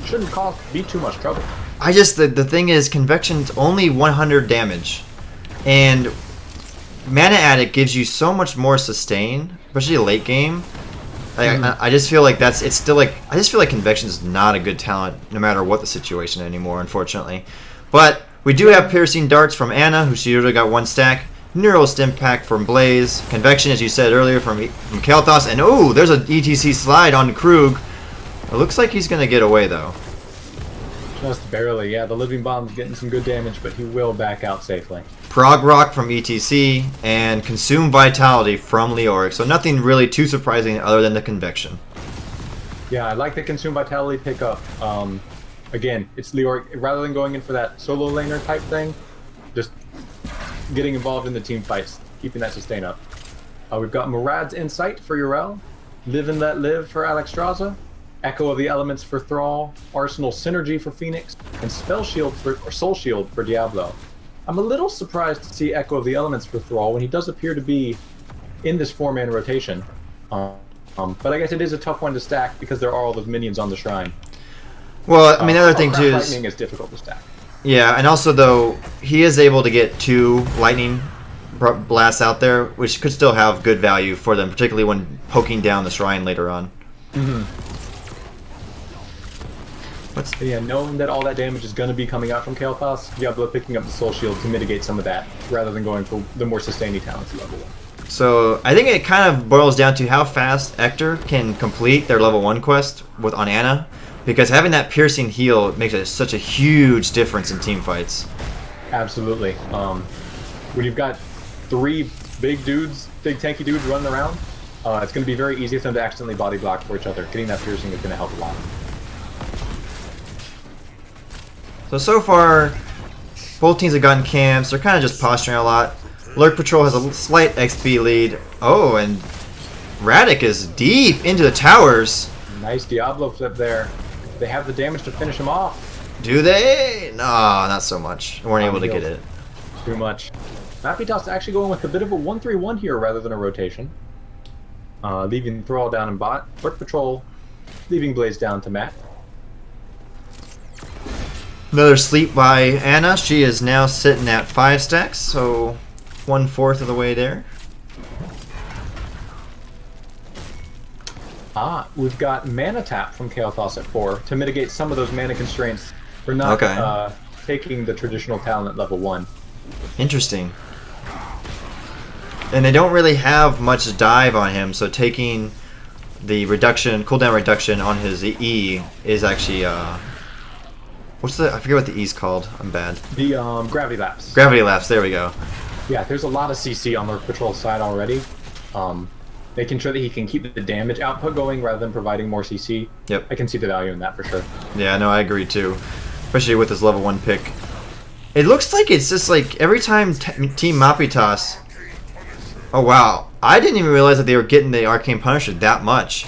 shouldn't be too much trouble. The thing is, convection's only 100 damage, and Mana Addict gives you so much more sustain, especially late game. I just feel like I just feel like convection is not a good talent, no matter what the situation anymore, unfortunately. But we do have piercing darts from Ana, who she already got 1 stack. Neural Stim Pack from Blaze. Convection, as you said earlier, from Kael'thas. And oh, there's an ETC slide on Krug. It looks like he's going to get away, though. Just barely, yeah. The Living Bomb's getting some good damage, but he will back out safely. Prog Rock from ETC, and Consume Vitality from Leoric. So nothing really too surprising other than the Convection. Yeah, I like the Consume Vitality pickup. Again, it's Leoric. Rather than going in for that solo laner type thing, just getting involved in the team fights, keeping that sustain up. We've got Murad's Insight for Yrel, Live and Let Live for Alexstrasza, Echo of the Elements for Thrall, Arsenal Synergy for Phoenix, and Soul Shield for Diablo. I'm a little surprised to see Echo of the Elements for Thrall when he does appear to be in this 4-man rotation. But I guess it is a tough one to stack because there are all those minions on the shrine. Well, I mean, the other thing too is Lightning is difficult to stack. Yeah, and also though he is able to get 2 lightning blasts out there, which could still have good value for them, particularly when poking down the shrine later on. Yeah, knowing that all that damage is going to be coming out from Kael'thas, Diablo picking up the Soul Shield to mitigate some of that, rather than going for the more sustaining talents at level 1. So I think it kind of boils down to how fast Ektar can complete their level 1 quest on Ana. Because having that piercing heal makes it such a huge difference in team fights. Absolutely. When you've got 3 big tanky dudes running around, it's going to be very easy for them to accidentally body block for each other. Getting that piercing is going to help a lot. So far, both teams have gotten camps. They're kind of just posturing a lot. Lurk Patrol has a slight XP lead. Oh, and Radic is deep into the towers. Nice Diablo flip there. They have the damage to finish him off. Do they? No, not so much. They weren't able to get it. Too much. Mapitas actually going with a bit of a 1-3-1 here rather than a rotation. Leaving Thrall down in bot. Lurk Patrol leaving Blaze down to Matt. Another sleep by Ana. She is now sitting at 5 stacks, so 1/4 of the way there. We've got Mana Tap from Kael'thas at 4 to mitigate some of those mana constraints for not taking the traditional talent at level 1. Interesting. And they don't really have much dive on him, so taking the cooldown reduction on his E is actually I forget what the E's called. I'm bad. The Gravity Lapse. Gravity Lapse, there we go. Yeah, there's a lot of CC on the Patrol side already. Making sure that he can keep the damage output going rather than providing more CC. Yep. I can see the value in that for sure. Yeah, no, I agree too. Especially with this level 1 pick. It looks like it's just like every time Team Mapitas... Oh, wow. I didn't even realize that they were getting the Arcane Punisher that much.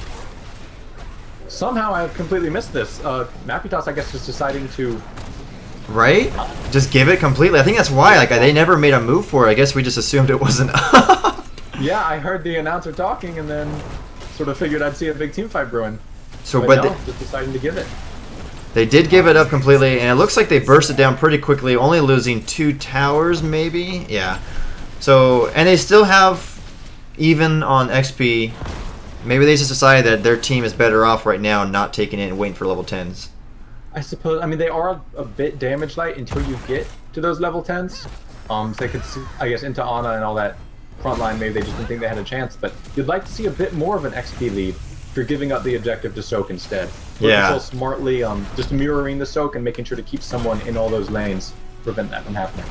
Somehow I've completely missed this. Mapitas, I guess, just deciding to... Right? Just give it completely. I think that's why. Like, they never made a move for it. I guess we just assumed it wasn't up. Yeah, I heard the announcer talking and then sort of figured I'd see a big team fight brewing. So, but no, they, just deciding to give it. They did give it up completely, and it looks like they burst it down pretty quickly, only losing 2 towers, maybe? Yeah. So, and they still have, even on XP, maybe they just decided that their team is better off right now not taking it and waiting for level 10s. I suppose, I mean, they are a bit damage light until you get to those level 10s. So they could see, I guess, into Ana and all that front line, maybe they just didn't think they had a chance, but you'd like to see a bit more of an XP lead if you're giving up the objective to soak instead. Yeah. So smartly, just mirroring the soak and making sure to keep someone in all those lanes, prevent that from happening.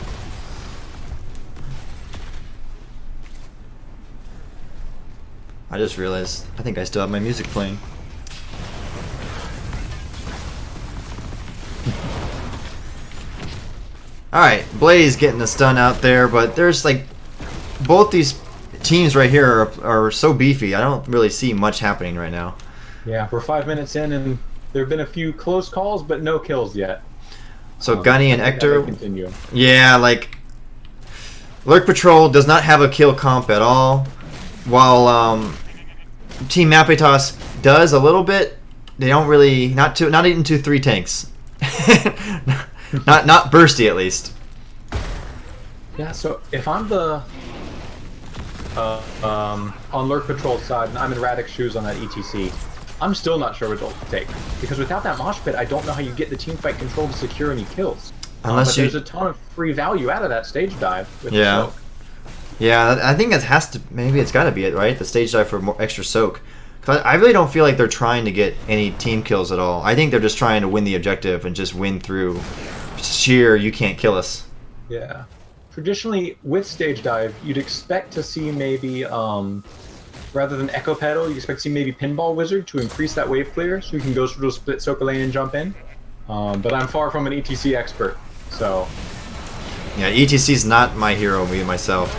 I just realized, I think I still have my music playing. Alright, Blaze getting the stun out there, but there's like, both these teams right here are so beefy, I don't really see much happening right now. Yeah, we're 5 minutes in and there have been a few close calls, but no kills yet. So Gunny and Ector, continue. Yeah, like, Lurk Patrol does not have a kill comp at all, while Team Mapitas does a little bit. They don't really, not even 2-3 tanks. not bursty at least. Yeah, so if I'm the on Lurk Patrol side and I'm in Radic's shoes on that ETC, I'm still not sure which ult to take, because without that mosh pit, I don't know how you get the teamfight control to secure any kills. But there's a ton of free value out of that stage dive. With the soak. Yeah, I think it has to. Maybe it's got to be it, right? The stage dive for more extra soak. Cause I really don't feel like they're trying to get any team kills at all. I think they're just trying to win the objective and just win through sheer you can't kill us. Yeah. Traditionally, with stage dive, you'd expect to see maybe rather than Echo Pedal, you expect to see maybe Pinball Wizard to increase that wave clear, so you can go through a split soak lane and jump in. But I'm far from an ETC expert, so... Yeah, ETC's not my hero, me myself.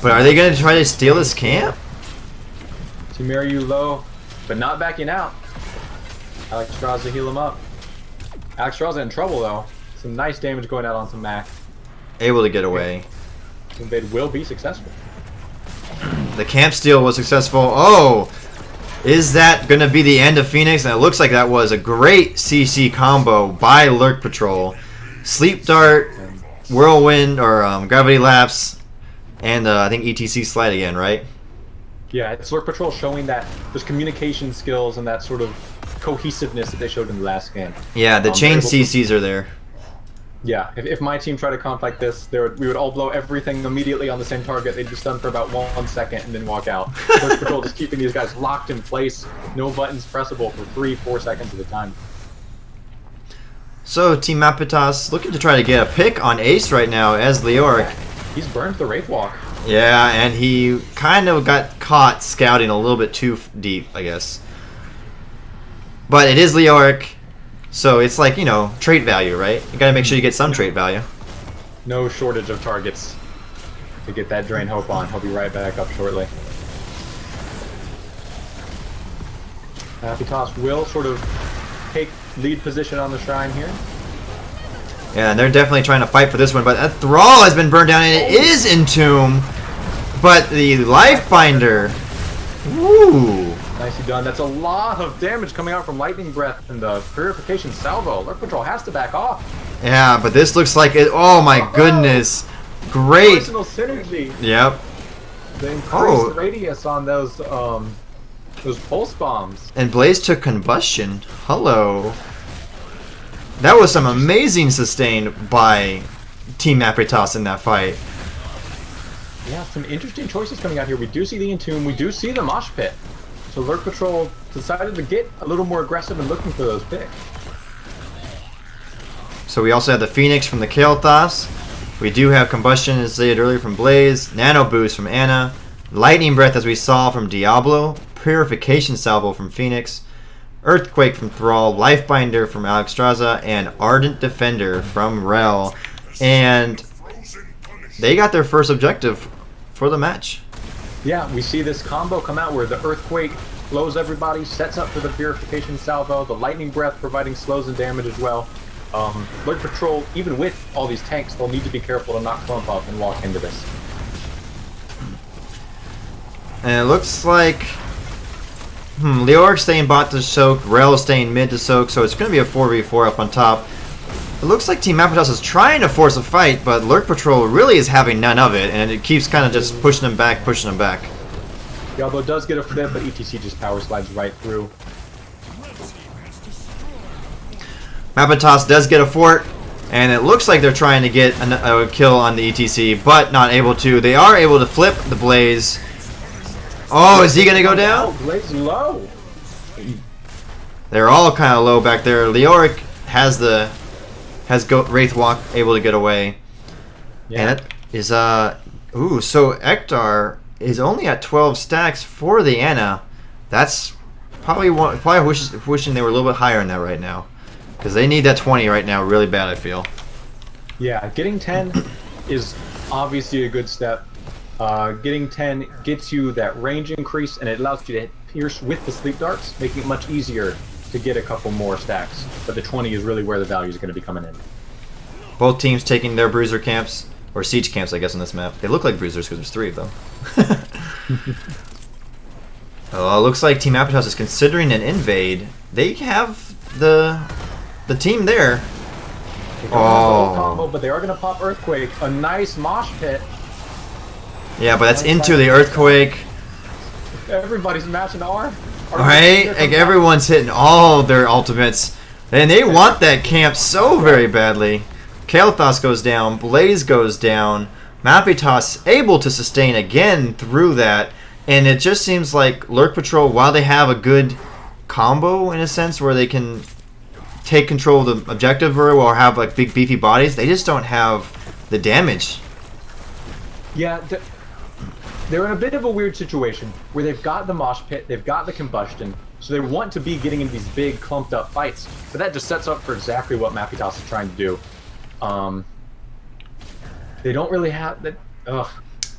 But are they going to try to steal this camp? To mirror you low, but not backing out. Alex Straza heal him up. Alex Straza in trouble though. Some nice damage going out onto Mac. Able to get away. Invade will be successful. The camp steal was successful. Oh! Is that going to be the end of Phoenix? And it looks like that was a great CC combo by Lurk Patrol. Sleep Dart, Whirlwind, or Gravity Lapse, and I think ETC slide again, right? Yeah, it's Lurk Patrol showing that those communication skills and that sort of cohesiveness that they showed in the last game. Yeah, the chain CCs are there. Yeah, if my team tried to comp like this, we would all blow everything immediately on the same target. They'd be stunned for about 1 second and then walk out. Lurk Patrol just keeping these guys locked in place, no buttons pressable for 3-4 seconds at a time. So, Team Mapitas looking to try to get a pick on Ace right now as Lurk. He's burned the Wraith Walk. Yeah, and he kind of got caught scouting a little bit too deep, I guess. But it is Lurk, so it's like, you know, trait value, right? You gotta make sure you get some trait value. No shortage of targets to get that Drain Hope on. He'll be right back up shortly. Mapitas will sort of take lead position on the shrine here. Yeah, and they're definitely trying to fight for this one, but that Thrall has been burned down, and it is Entomb. But the Life Binder, woo! Nicely done. That's a lot of damage coming out from Lightning Breath and the Purification Salvo. Lurk Patrol has to back off. Yeah, but this looks like it. Oh my goodness. Great. Personal synergy. Yep. They increased the radius on those pulse bombs. And Blaze took combustion. Hello. That was some amazing sustain by Team Mapitas in that fight. Yeah, some interesting choices coming out here. We do see the Entomb, we do see the Mosh Pit. So Lurk Patrol decided to get a little more aggressive and looking for those picks. So we also have the Phoenix from the Kael'thas. We do have Combustion, as stated earlier, from Blaze. Nano Boost from Ana. Lightning Breath, as we saw, from Diablo. Purification Salvo from Phoenix. Earthquake from Thrall. Lifebinder from Alex Straza. And Ardent Defender from Rel. And they got their first objective for the match. Yeah, we see this combo come out where the Earthquake blows everybody, sets up for the Purification Salvo, the Lightning Breath providing slows and damage as well. Lurk Patrol, even with all these tanks, they'll need to be careful to not clump up and walk into this. And it looks like Lurk staying bot to soak, Rel staying mid to soak, so it's going to be a 4v4 up on top. It looks like Team Mapitas is trying to force a fight, but Lurk Patrol really is having none of it, and it keeps kind of just pushing them back, pushing them back. Yeah, although it does get a flip, but ETC just power slides right through. Mapitas does get a fort, and it looks like they're trying to get a kill on the ETC, but not able to. They are able to flip the Blaze. Oh, is he going to go down? Oh, Blaze low. They're all kind of low back there. Leoric has Wraith Walk able to get away. Yeah. And it is ooh, so Ektar is only at 12 stacks for the Ana. That's probably wishing they were a little bit higher in that right now, because they need that 20 right now really bad, I feel. Yeah, getting 10 is obviously a good step. Getting 10 gets you that range increase, and it allows you to pierce with the sleep darts, making it much easier to get a couple more stacks. But the 20 is really where the value is going to be coming in. Both teams taking their bruiser camps, or siege camps, I guess, on this map. They look like bruisers because there's 3 of them. Looks like Team Mapitas is considering an invade. They have the team there. Combo, but they are going to pop Earthquake. A nice mosh pit. Yeah, but that's into the Earthquake. Everybody's matching R. Right? Like everyone's hitting all their ultimates. And they want that camp so very badly. Kael'thas goes down. Blaze goes down. Mapitas able to sustain again through that. And it just seems like Lurk Patrol, while they have a good combo in a sense where they can take control of the objective very well or have like big beefy bodies, they just don't have the damage. Yeah, they're in a bit of a weird situation where they've got the mosh pit, they've got the combustion, so they want to be getting into these big clumped up fights. But that just sets up for exactly what Mapitas is trying to do. They don't really have that.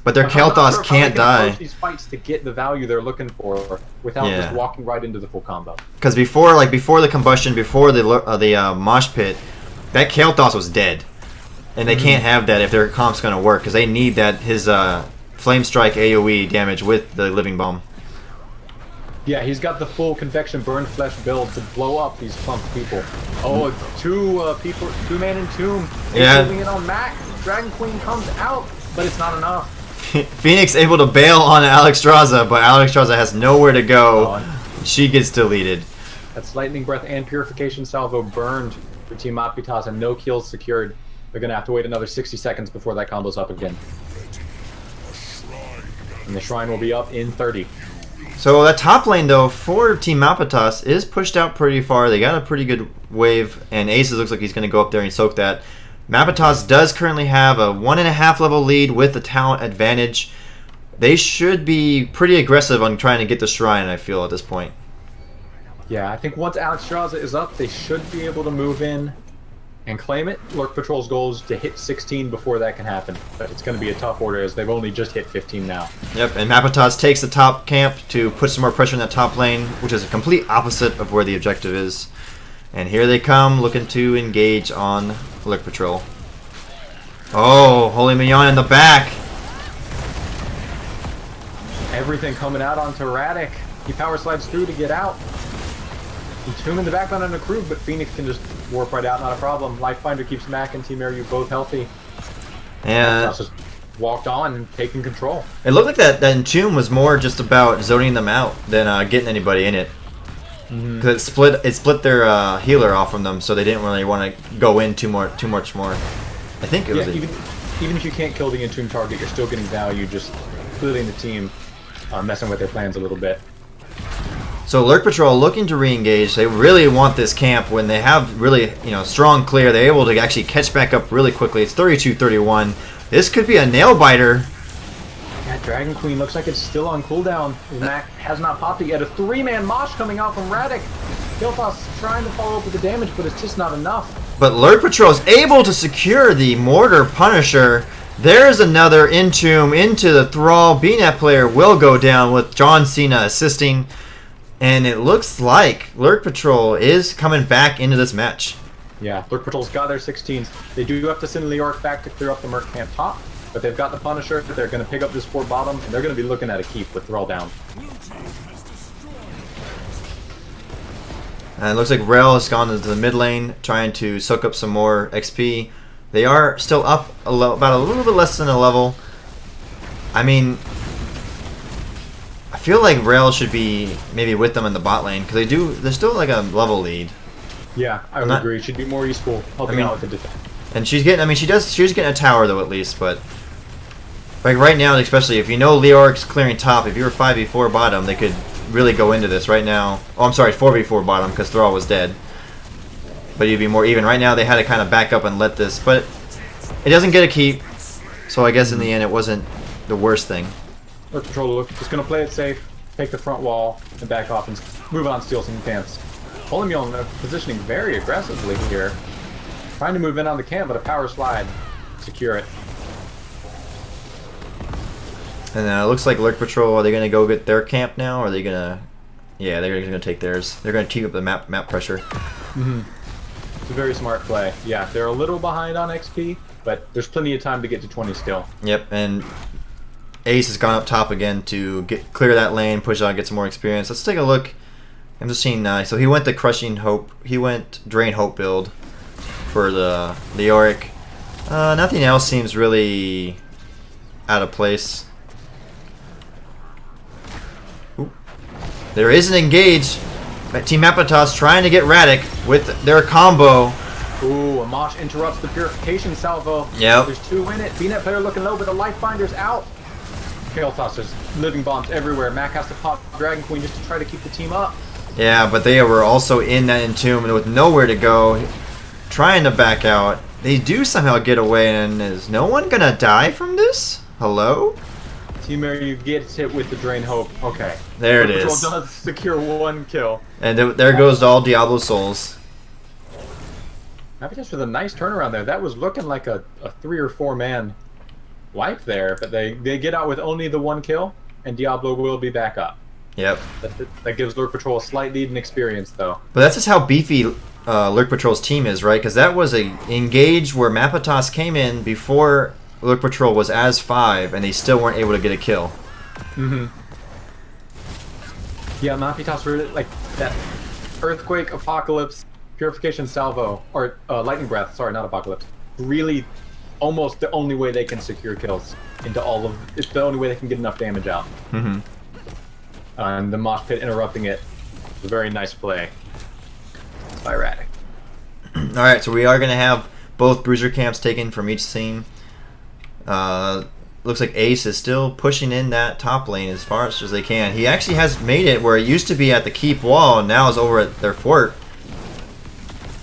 But their Kael'thas can't die. These fights to get the value they're looking for without just walking right into the full combo. Because before the combustion, before the mosh pit, that Kael'thas was dead, and they can't have that if their comp's gonna work, because they need that his Flame Strike AOE damage with the Living Bomb. Yeah, he's got the full Convection Burn Flesh build to blow up these clumped people. Oh, two-man Entomb. Yeah. Moving it on Mac. Dragon Queen comes out, but it's not enough. Phoenix able to bail on Alexstrasza, but Alexstrasza has nowhere to go. She gets deleted. That's Lightning Breath and Purification Salvo burned for Team Mapitas and no kills secured. They're going to have to wait another 60 seconds before that combo's up again. And the Shrine will be up in 30. So that top lane, though, for Team Mapitas is pushed out pretty far. They got a pretty good wave, and Aces looks like he's going to go up there and soak that. Mapitas does currently have a 1.5 level lead with the talent advantage. They should be pretty aggressive on trying to get the Shrine, I feel, at this point. Yeah, I think once Alexstrasza is up, they should be able to move in and claim it. Lurk Patrol's goal is to hit 16 before that can happen, but it's going to be a tough order as they've only just hit 15 now. Yep, and Mapitas takes the top camp to put some more pressure in that top lane, which is a complete opposite of where the objective is. And here they come, looking to engage on Lurk Patrol. Oh, Holy Mignon in the back. Everything coming out onto Radic. He power slides through to get out. Entomb in the background on a crew, but Phoenix can just warp right out, not a problem. Lifefinder keeps Mac and Team Airyu both healthy. Yeah. Just walked on and taking control. It looked like that Entomb was more just about zoning them out than getting anybody in it. Because it split their healer off from them, so they didn't really want to go in too much more. I think it was. Even if you can't kill the Entomb target, you're still getting value just clearing the team, messing with their plans a little bit. So Lurk Patrol looking to re-engage. They really want this camp when they have really strong clear. They're able to actually catch back up really quickly. It's 32-31. This could be a nail biter. Yeah, Dragon Queen looks like it's still on cooldown. Mac has not popped it yet. A 3-man mosh coming out from Radic. Kael'thas trying to follow up with the damage, but it's just not enough. But Lurk Patrol is able to secure the Mortar Punisher. There's another Entomb into the Thrall. BNet player will go down with John Cena assisting. And it looks like Lurk Patrol is coming back into this match. Yeah, Lurk Patrol's got their 16s. They do have to send Lurk back to clear up the Merc camp top. But they've got the Punisher. They're going to pick up this 4 bottom. And they're going to be looking at a keep with Thrall down. And it looks like Rel has gone into the mid lane, trying to soak up some more XP. They are still up about a little bit less than a level. I mean, I feel like Rel should be maybe with them in the bot lane because they're still like a level lead. Yeah, I would agree. Should be more useful helping out with the defense. And she's getting, she's getting a tower though at least, but like right now, especially if you know Leoric's clearing top, if you were 5v4 bottom, they could really go into this right now. Oh, I'm sorry, 4v4 bottom because Thrall was dead. But you'd be more even. Right now they had to kind of back up and let this, but it doesn't get a keep. So I guess in the end it wasn't the worst thing. Lurk Patrol just going to play it safe, take the front wall, and back off and move on, steal some camps. Polymyon positioning very aggressively here. Trying to move in on the camp, but a power slide. Secure it. And it looks like Lurk Patrol, are they going to go get their camp now? Or are they going to... Yeah, they're going to take theirs. They're going to keep up the map pressure. Mm-hmm. It's a very smart play. Yeah, they're a little behind on XP, but there's plenty of time to get to 20 still. Yep, and Ace has gone up top again to clear that lane, push out, get some more experience. Let's take a look. I'm just seeing... so he went the Crushing Hope. He went Drain Hope build for the Leoric. Nothing else seems really out of place. Ooh. There is an engage. Team Mapitas trying to get Radic with their combo. Ooh, Amash interrupts the Purification salvo. Yep. There's 2 in it. BNet player looking low, but the Life Binder's out. Chaos Tossers, living bombs everywhere. Mac has to pop Dragon Queen just to try to keep the team up. Yeah, but they were also in that Entomb and with nowhere to go, trying to back out. They do somehow get away, and is no one gonna die from this? Hello? Team Mary gets hit with the Drain Hope. Okay. There it Patrol is. does secure 1 kill. And there goes all Diablo souls. Mapitas with a nice turnaround there. That was looking like a 3 or 4 man wipe there, but they get out with only the 1 kill, and Diablo will be back up. Yep. That gives Lurk Patrol a slight lead in experience, though. But that's just how beefy Lurk Patrol's team is, right? Because that was a engage where Mapitas came in before Lurk Patrol was as 5, and they still weren't able to get a kill. Mm-hmm. Yeah, Mapitas really, like, that Earthquake, Apocalypse, Purification Salvo, or Lightning Breath, sorry, not Apocalypse, really almost the only way they can secure kills into all of... It's the only way they can get enough damage out. Mm-hmm. And the Mosh Pit interrupting it. A very nice play by Radic. Alright, so we are going to have both Bruiser camps taken from each team. Looks like Ace is still pushing in that top lane as far as they can. He actually has made it where it used to be at the keep wall and now is over at their fort.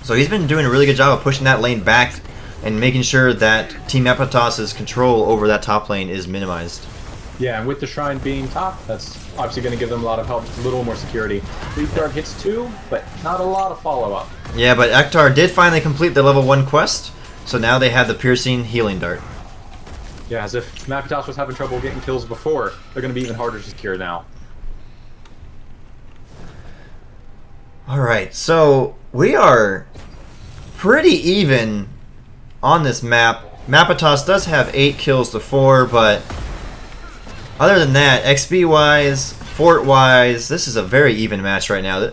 So he's been doing a really good job of pushing that lane back and making sure that Team Mapitas' control over that top lane is minimized. Yeah, and with the Shrine being top, that's obviously going to give them a lot of help, a little more security. Leaf Dart hits 2, but not a lot of follow-up. Yeah, but Ektar did finally complete the level 1 quest, so now they have the Piercing Healing Dart. Yeah, as if Mapitas was having trouble getting kills before, they're going to be even harder to secure now. Alright, so we are pretty even on this map. Mapitas does have 8 kills to 4, but other than that, XP-wise, fort-wise, this is a very even match right now.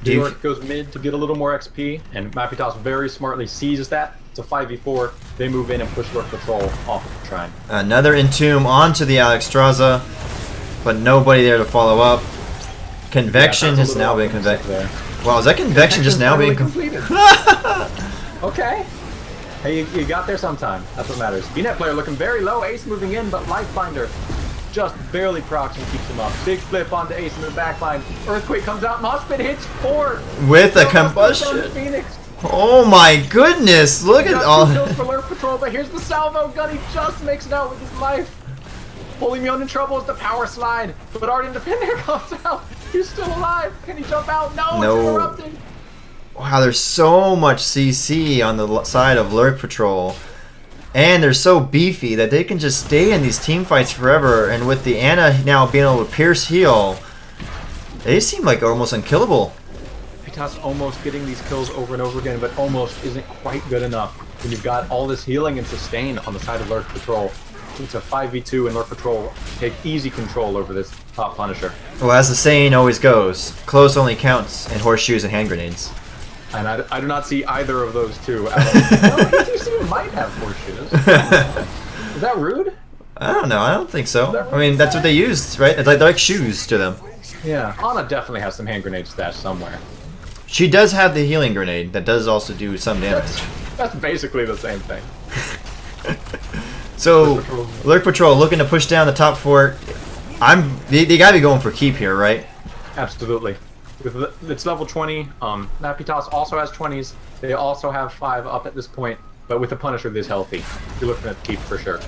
Lurk goes mid to get a little more XP, and Mapitas very smartly seizes that. It's a 5v4. They move in and push Lurk Patrol off of the Shrine. Another Entomb onto the Alexstrasza, but nobody there to follow up. Convection has now been convected. Wow, is that Convection just now being completed? Okay. Hey, you got there sometime. That's what matters. BNet player looking very low. Ace moving in, but Lifebinder just barely procs and keeps him up. Big flip onto Ace in the backline. Earthquake comes out. Moshpit hits 4. With a combustion. Oh my goodness! Look at all. 2 kills for Lurk Patrol, but here's the salvo gun. He just makes it out with his life. Polymyon in trouble is the power slide. But Ardent Defender comes out. He's still alive. Can he jump out? No, it's And they're so beefy that they can just stay in these team fights forever. And with the Ana now being able to pierce heal, they seem like almost unkillable. Mapitas almost getting these kills over and over again, but almost isn't quite good enough when you've got all this healing and sustain on the side of Lurk Patrol. It's a 5v2 and Lurk Patrol take easy control over this top Punisher. Well, as the saying always goes, close only counts in horseshoes and hand grenades. And I do not see either of those two. Well, ETC might have horseshoes. Is that rude? I don't know. I don't think so. I mean, that's what they used, right? They're like shoes to them. Yeah. Ana definitely has some hand grenades stashed somewhere. She does have the healing grenade that does also do some damage. That's basically the same thing. So, Lurk Patrol looking to push down the top fort. They gotta be going for keep here, right? Absolutely. It's level 20. Mapitas also has 20s. They also have 5 up at this point, but with the Punisher this healthy, you're looking at keep for sure.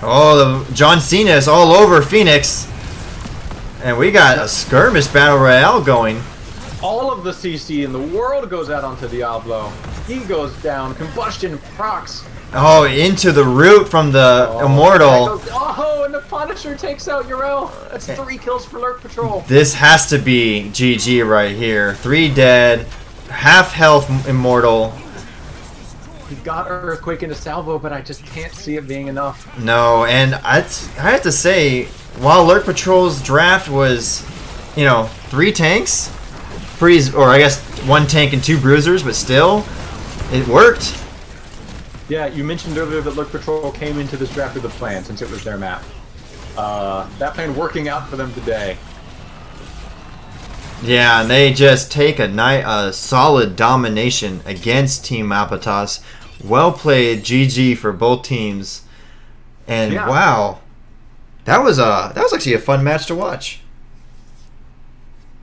Oh, the John Cena is all over Phoenix. And we got a skirmish battle royale going. All of the CC in the world goes out onto Diablo. He goes down. Combustion procs. Oh, into the root from the Immortal. And the Punisher takes out Yrel. That's 3 kills for Lurk Patrol. This has to be GG right here. 3 dead, half health Immortal. He got Earthquake into Salvo, but I just can't see it being enough. No, and I have to say, while Lurk Patrol's draft was, 3 tanks, or I guess 1 tank and 2 bruisers, but still, it worked. Yeah, you mentioned earlier that Lurk Patrol came into this draft with a plan, since it was their map. That plan working out for them today. Yeah, and they just take a solid domination against Team Mapitas. Well played, GG for both teams. And yeah. Wow, that was actually a fun match to watch.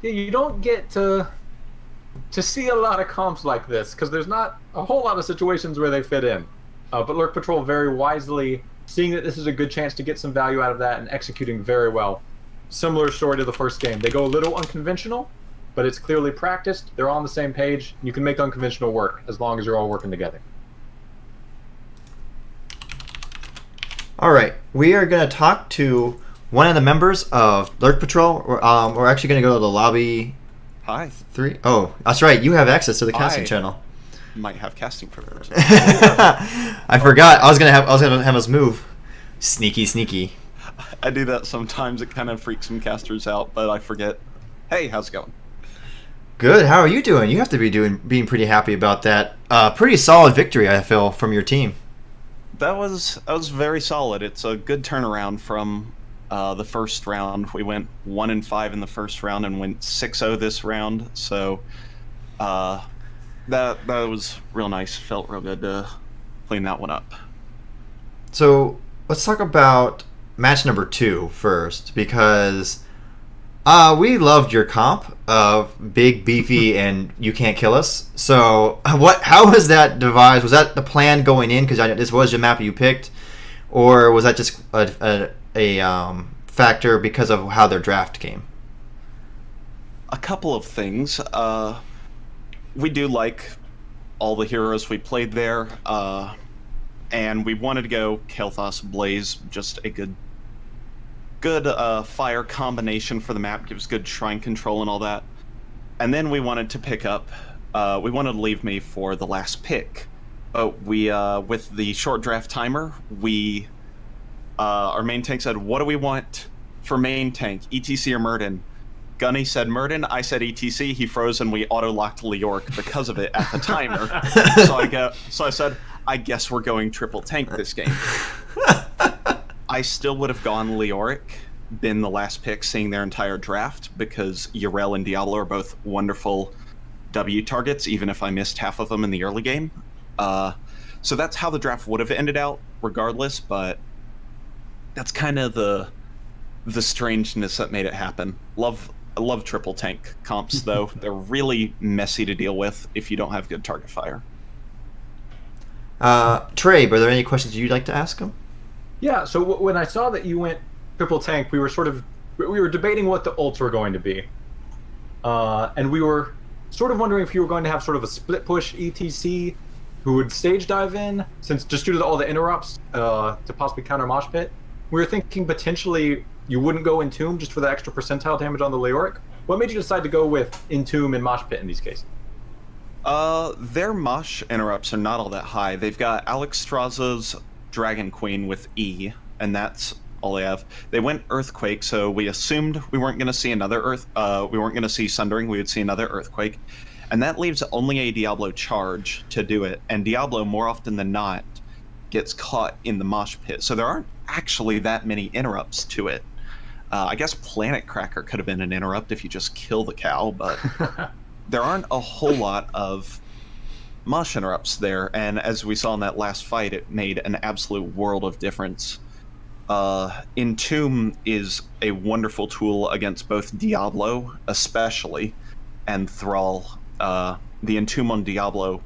Yeah, you don't get to see a lot of comps like this because there's not a whole lot of situations where they fit in. But Lurk Patrol very wisely seeing that this is a good chance to get some value out of that and executing very well. Similar story to the first game. They go a little unconventional, but it's clearly practiced. They're all on the same page. You can make unconventional work as long as you're all working together. All right, we are going to talk to one of the members of Lurk Patrol. We're actually going to go to the lobby. Hi. 3. Oh, that's right. You have access to the casting channel. Might have casting privilege. I forgot. I was gonna have us move. Sneaky. I do that sometimes. It kind of freaks some casters out, but I forget. Hey, how's it going? Good. How are you doing? You have to be being pretty happy about that. Pretty solid victory, I feel, from your team. That was very solid. It's a good turnaround from the first round. We went 1-5 in the first round and went 6-0 this round. So that was real nice. Felt real good to clean that one up. So let's talk about match number 2 first, because we loved your comp of big, beefy, and you can't kill us. So how was that devised? Was that the plan going in? Because this was your map you picked, or was that just a factor because of how their draft came? A couple of things. We do like all the heroes we played there, and we wanted to go Kael'thas Blaze, just a good fire combination for the map, gives good shrine control and all that. And then we wanted to pick up, we wanted to leave me for the last pick. But we, with the short draft timer, our main tank said, what do we want for main tank, ETC or Murden? Gunny said Murden, I said ETC, he froze, and we auto-locked Lurk because of it at the timer. So I said, I guess we're going triple tank this game. I still would have gone Lurk, been the last pick, seeing their entire draft, because Yrel and Diablo are both wonderful W targets, even if I missed half of them in the early game. So that's how the draft would have ended out, regardless, but that's kind of the strangeness that made it happen. I love triple tank comps, though. They're really messy to deal with if you don't have good target fire. Trey, are there any questions you'd like to ask him? Yeah, so when I saw that you went triple tank, we were debating what the ults were going to be. And we were sort of wondering if you were going to have sort of a split push ETC who would stage dive in, since just due to all the interrupts to possibly counter Mosh Pit. We were thinking potentially you wouldn't go Entomb just for the extra percentile damage on the Lurk. What made you decide to go with Entomb and Mosh Pit in these cases? Their Mosh interrupts are not all that high. They've got Alex Straza's Dragon Queen with E, and that's all they have. They went Earthquake, so we assumed we weren't going to see another we weren't going to see Sundering, we would see another Earthquake. And that leaves only a Diablo charge to do it, and Diablo, more often than not, gets caught in the Mosh Pit. So there aren't actually that many interrupts to it. I guess Planet Cracker could have been an interrupt if you just kill the cow, but there aren't a whole lot of Mosh interrupts there, and as we saw in that last fight, it made an absolute world of difference. Entomb is a wonderful tool against both Diablo, especially, and Thrall. The Entomb on Diablo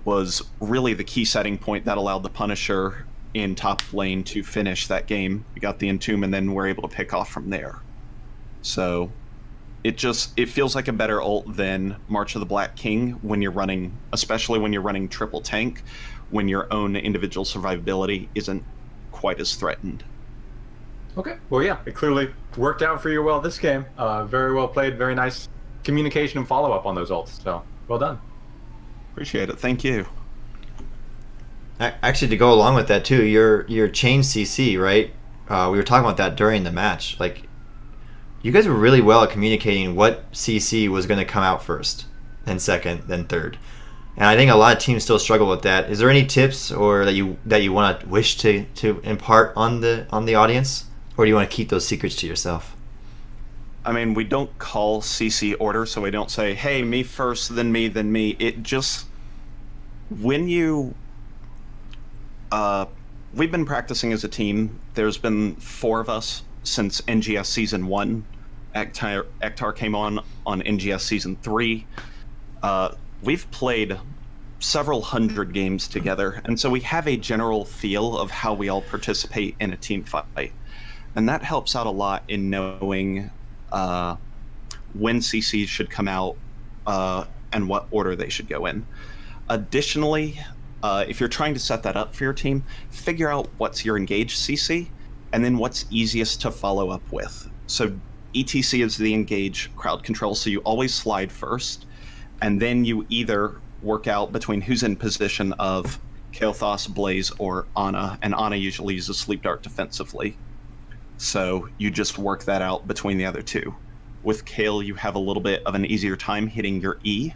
was really the key setting point that allowed the Punisher in top lane to finish that game. We got the Entomb, and then we're able to pick off from there. So it feels like a better ult than March of the Black King when you're running, especially when you're running triple tank, when your own individual survivability isn't quite as threatened. Okay. Well, yeah, it clearly worked out for you well this game. Very well played. Very nice communication and follow-up on those ults. So, well done. Appreciate it. Thank you. Actually, to go along with that too, your chain CC, right? We were talking about that during the match. Like, you guys were really well at communicating what CC was going to come out first, then second, then third. And I think a lot of teams still struggle with that. Is there any tips or that you want to wish to impart on the audience, or do you want to keep those secrets to yourself? I mean, we don't call CC order, so we don't say, hey, me first, then me, then me. It just, when you, we've been practicing as a team. There's been 4 of us since NGS Season 1. Ektar came on NGS Season 3. We've played several hundred games together, and so we have a general feel of how we all participate in a team fight. And that helps out a lot in knowing when CCs should come out and what order they should go in. Additionally, if you're trying to set that up for your team, figure out what's your engaged CC and then what's easiest to follow up with. So ETC is the engage crowd control, so you always slide first, and then you either work out between who's in position of Kael'thas, Blaze, or Ana, and Ana usually uses Sleep Dart defensively. So you just work that out between the other two. With Kael, you have a little bit of an easier time hitting your E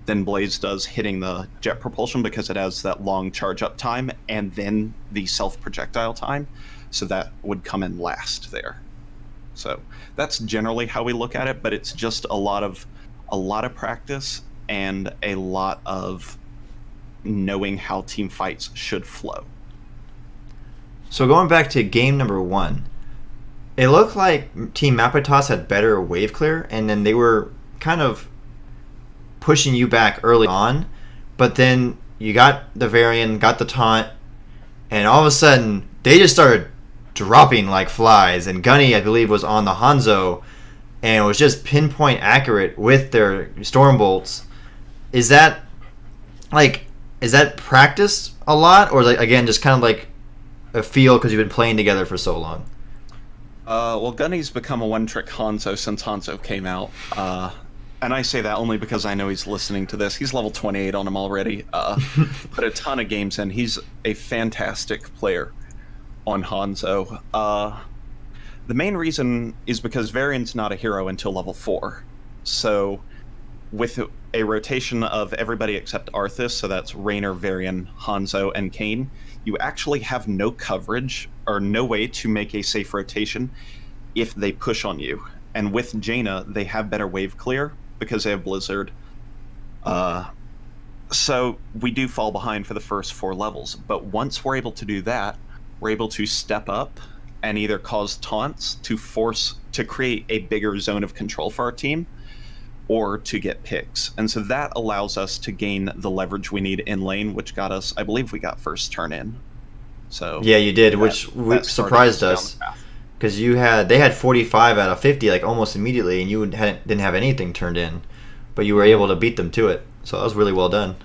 than Blaze does hitting the jet propulsion because it has that long charge up time and then the self-projectile time. So that would come in last there. So that's generally how we look at it, but it's just a lot of practice and a lot of knowing how team fights should flow. So going back to game number 1, it looked like Team Mapitas had better wave clear, and then they were kind of pushing you back early on, but then you got the Varian, got the taunt, and all of a sudden they just started dropping like flies, and Gunny, I believe, was on the Hanzo and was just pinpoint accurate with their storm bolts. Is that practiced a lot, or like, again, just kind of like a feel because you've been playing together for so long? Well, Gunny's become a one-trick Hanzo since Hanzo came out. And I say that only because I know he's listening to this. He's level 28 on him already. Put a ton of games in. He's a fantastic player on Hanzo. The main reason is because Varian's not a hero until level 4. So with a rotation of everybody except Arthas, so that's Raynor, Varian, Hanzo, and Kayn, you actually have no coverage or no way to make a safe rotation if they push on you. And with Jaina, they have better wave clear because they have Blizzard. So we do fall behind for the first 4 levels. But once we're able to do that, we're able to step up and either cause taunts to create a bigger zone of control for our team, or to get picks. And so that allows us to gain the leverage we need in lane, which got us, I believe we got first turn in. So yeah, you did, which surprised us, because they had 45 out of 50 like almost immediately, and you didn't have anything turned in, but you were able to beat them to it. So that was really well done.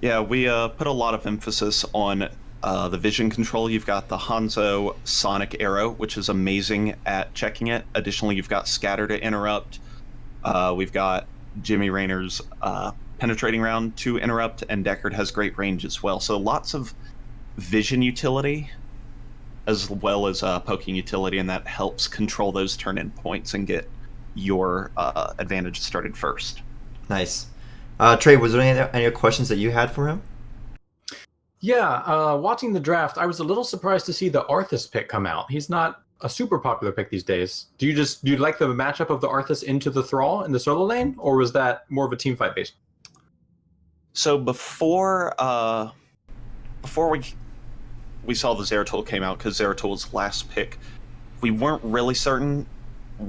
Yeah, we put a lot of emphasis on the vision control. You've got the Hanzo Sonic Arrow, which is amazing at checking it. Additionally, you've got Scatter to interrupt. We've got Jimmy Rayner's Penetrating Round to interrupt, and Deckard has great range as well. So lots of vision utility as well as poking utility, and that helps control those turn-in points and get your advantage started first. Nice. Trey, was there any questions that you had for him? Yeah, watching the draft, I was a little surprised to see the Arthas pick come out. He's not a super popular pick these days. Do you like the matchup of the Arthas into the Thrall in the solo lane, or was that more of a team fight based? So before we saw the Zeratul came out, because Zeratul's last pick, we weren't really certain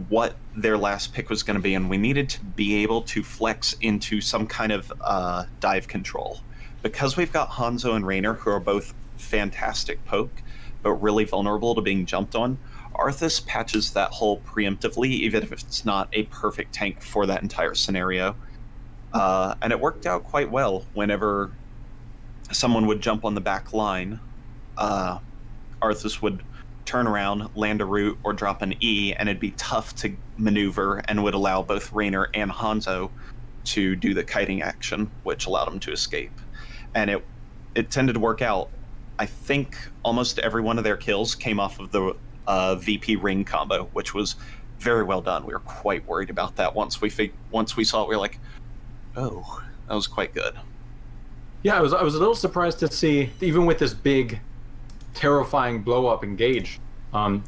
what their last pick was going to be, and we needed to be able to flex into some kind of dive control. Because we've got Hanzo and Rayner, who are both fantastic poke, but really vulnerable to being jumped on, Arthas patches that hole preemptively, even if it's not a perfect tank for that entire scenario. And it worked out quite well. Whenever someone would jump on the back line, Arthas would turn around, land a root, or drop an E, and it'd be tough to maneuver and would allow both Rayner and Hanzo to do the kiting action, which allowed them to escape. And it tended to work out. I think almost every one of their kills came off of the VP ring combo, which was very well done. We were quite worried about that once we saw it. We were like, oh, that was quite good. Yeah, I was a little surprised to see, even with this big, terrifying blow up engage,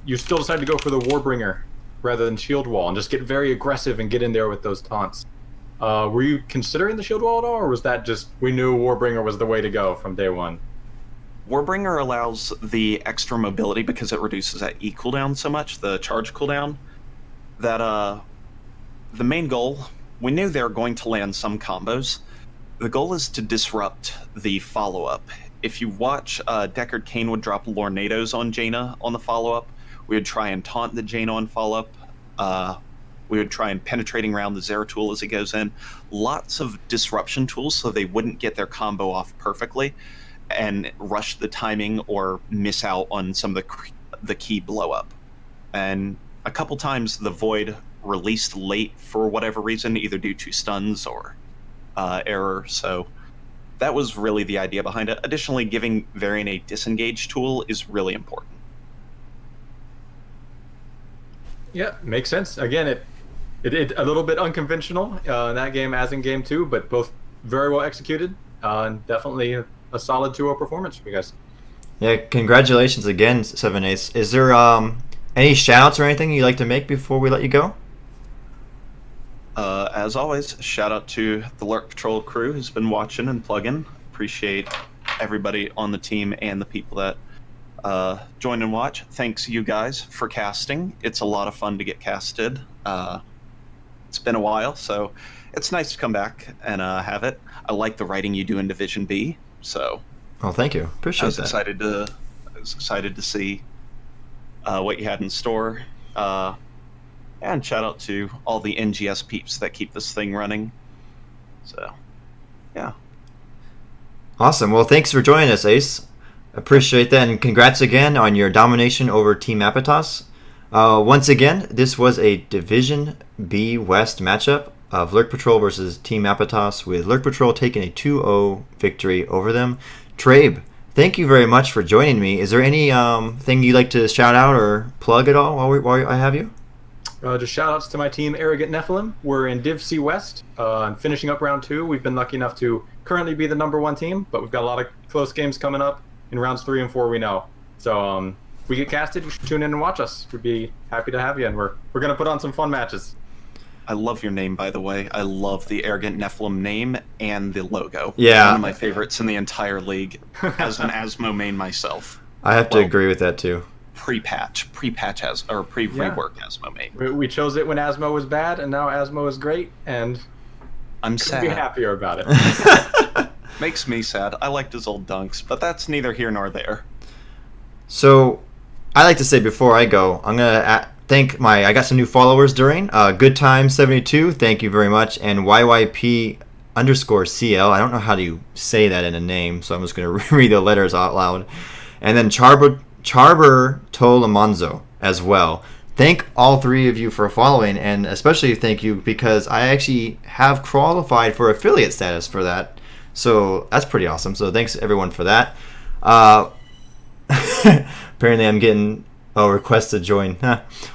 you still decided to go for the Warbringer rather than Shield Wall and just get very aggressive and get in there with those taunts. Were you considering the Shield Wall at all, or was that just we knew Warbringer was the way to go from day one? Warbringer allows the extra mobility because it reduces that E cooldown so much, the charge cooldown, that the main goal, we knew they were going to land some combos. The goal is to disrupt the follow-up. If you watch, Deckard Cain would drop Lornados on Jaina on the follow-up. We would try and taunt the Jaina on follow-up. We would try and penetrating round the Zeratul as it goes in. Lots of disruption tools so they wouldn't get their combo off perfectly and rush the timing or miss out on some of the key blow-up. And a couple times the Void released late for whatever reason, either due to stuns or error, so that was really the idea behind it. Additionally, giving Varian a disengage tool is really important. Yeah, makes sense. Again, it a little bit unconventional in that game as in game 2, but both very well executed, and definitely a solid 2-0 performance for you guys. Yeah, congratulations again, 7 Ace. Is there any shout-outs or anything you'd like to make before we let you go? As always, shout out to the Lurk Patrol crew who's been watching and plugging. Appreciate everybody on the team and the people that join and watch. Thanks you guys for casting. It's a lot of fun to get casted. It's been a while, so it's nice to come back and have it. I like the writing you do in Division B, so. Oh, thank you. Appreciate that. I was excited to see what you had in store. And shout out to all the NGS peeps that keep this thing running. So, yeah. Awesome. Well, thanks for joining us, Ace. Appreciate that, and congrats again on your domination over Team Mapitas. Once again, this was a Division B West matchup of Lurk Patrol versus Team Mapitas, with Lurk Patrol taking a 2-0 victory over them. Trabe, thank you very much for joining me. Is there any thing you'd like to shout out or plug at all while I have you? Just shout outs to my team, Arrogant Nephilim. We're in Div C West and finishing up round 2. We've been lucky enough to currently be the number 1 team, but we've got a lot of close games coming up in rounds 3 and 4, we know. So if we get casted, you should tune in and watch us. We'd be happy to have you, and we're going to put on some fun matches. I love your name, by the way. I love the Arrogant Nephilim name and the logo. Yeah. One of my favorites in the entire league, as an Asmo main myself. I have to agree with that, too. Pre-rework Asmo main. We chose it when Asmo was bad, and now Asmo is great, and I'm sad. Be happier about it. Makes me sad. I liked his old dunks, but that's neither here nor there. So, I like to say before I go, I'm gonna thank I got some new followers during Good Time 72. Thank you very much, and YYP underscore CL. I don't know how to say that in a name, so I'm just going to read the letters out loud. And then Charber Tolamonzo as well. Thank all three of you for following, and especially thank you because I actually have qualified for affiliate status for that. So that's pretty awesome. So thanks everyone for that. Apparently I'm getting a request to join.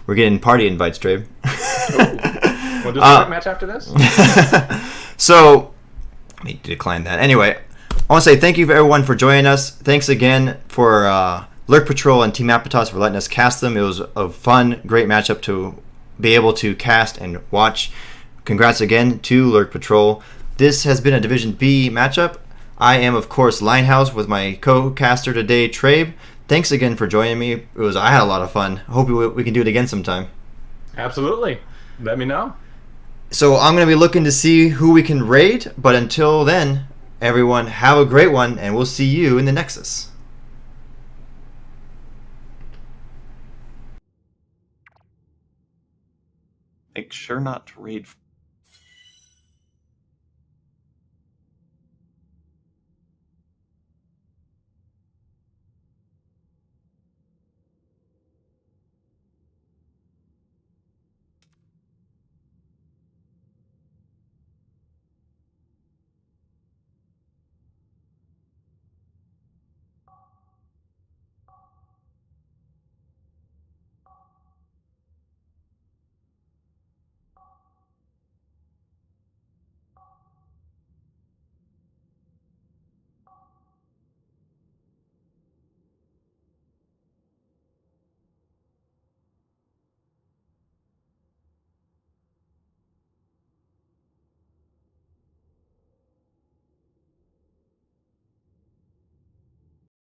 We're getting party invites, Trabe. We'll do a quick match after this. So let me decline that. Anyway, I want to say thank you for everyone for joining us. Thanks again for Lurk Patrol and Team Mapitas for letting us cast them. It was a fun, great matchup to be able to cast and watch. Congrats again to Lurk Patrol. This has been a Division B matchup. I am, of course, Linehouse with my co-caster today, Trabe. Thanks again for joining me. I had a lot of fun. I hope we can do it again sometime. Absolutely. Let me know. So I'm going to be looking to see who we can raid. But until then, everyone, have a great one, and we'll see you in the Nexus. Make sure not to raid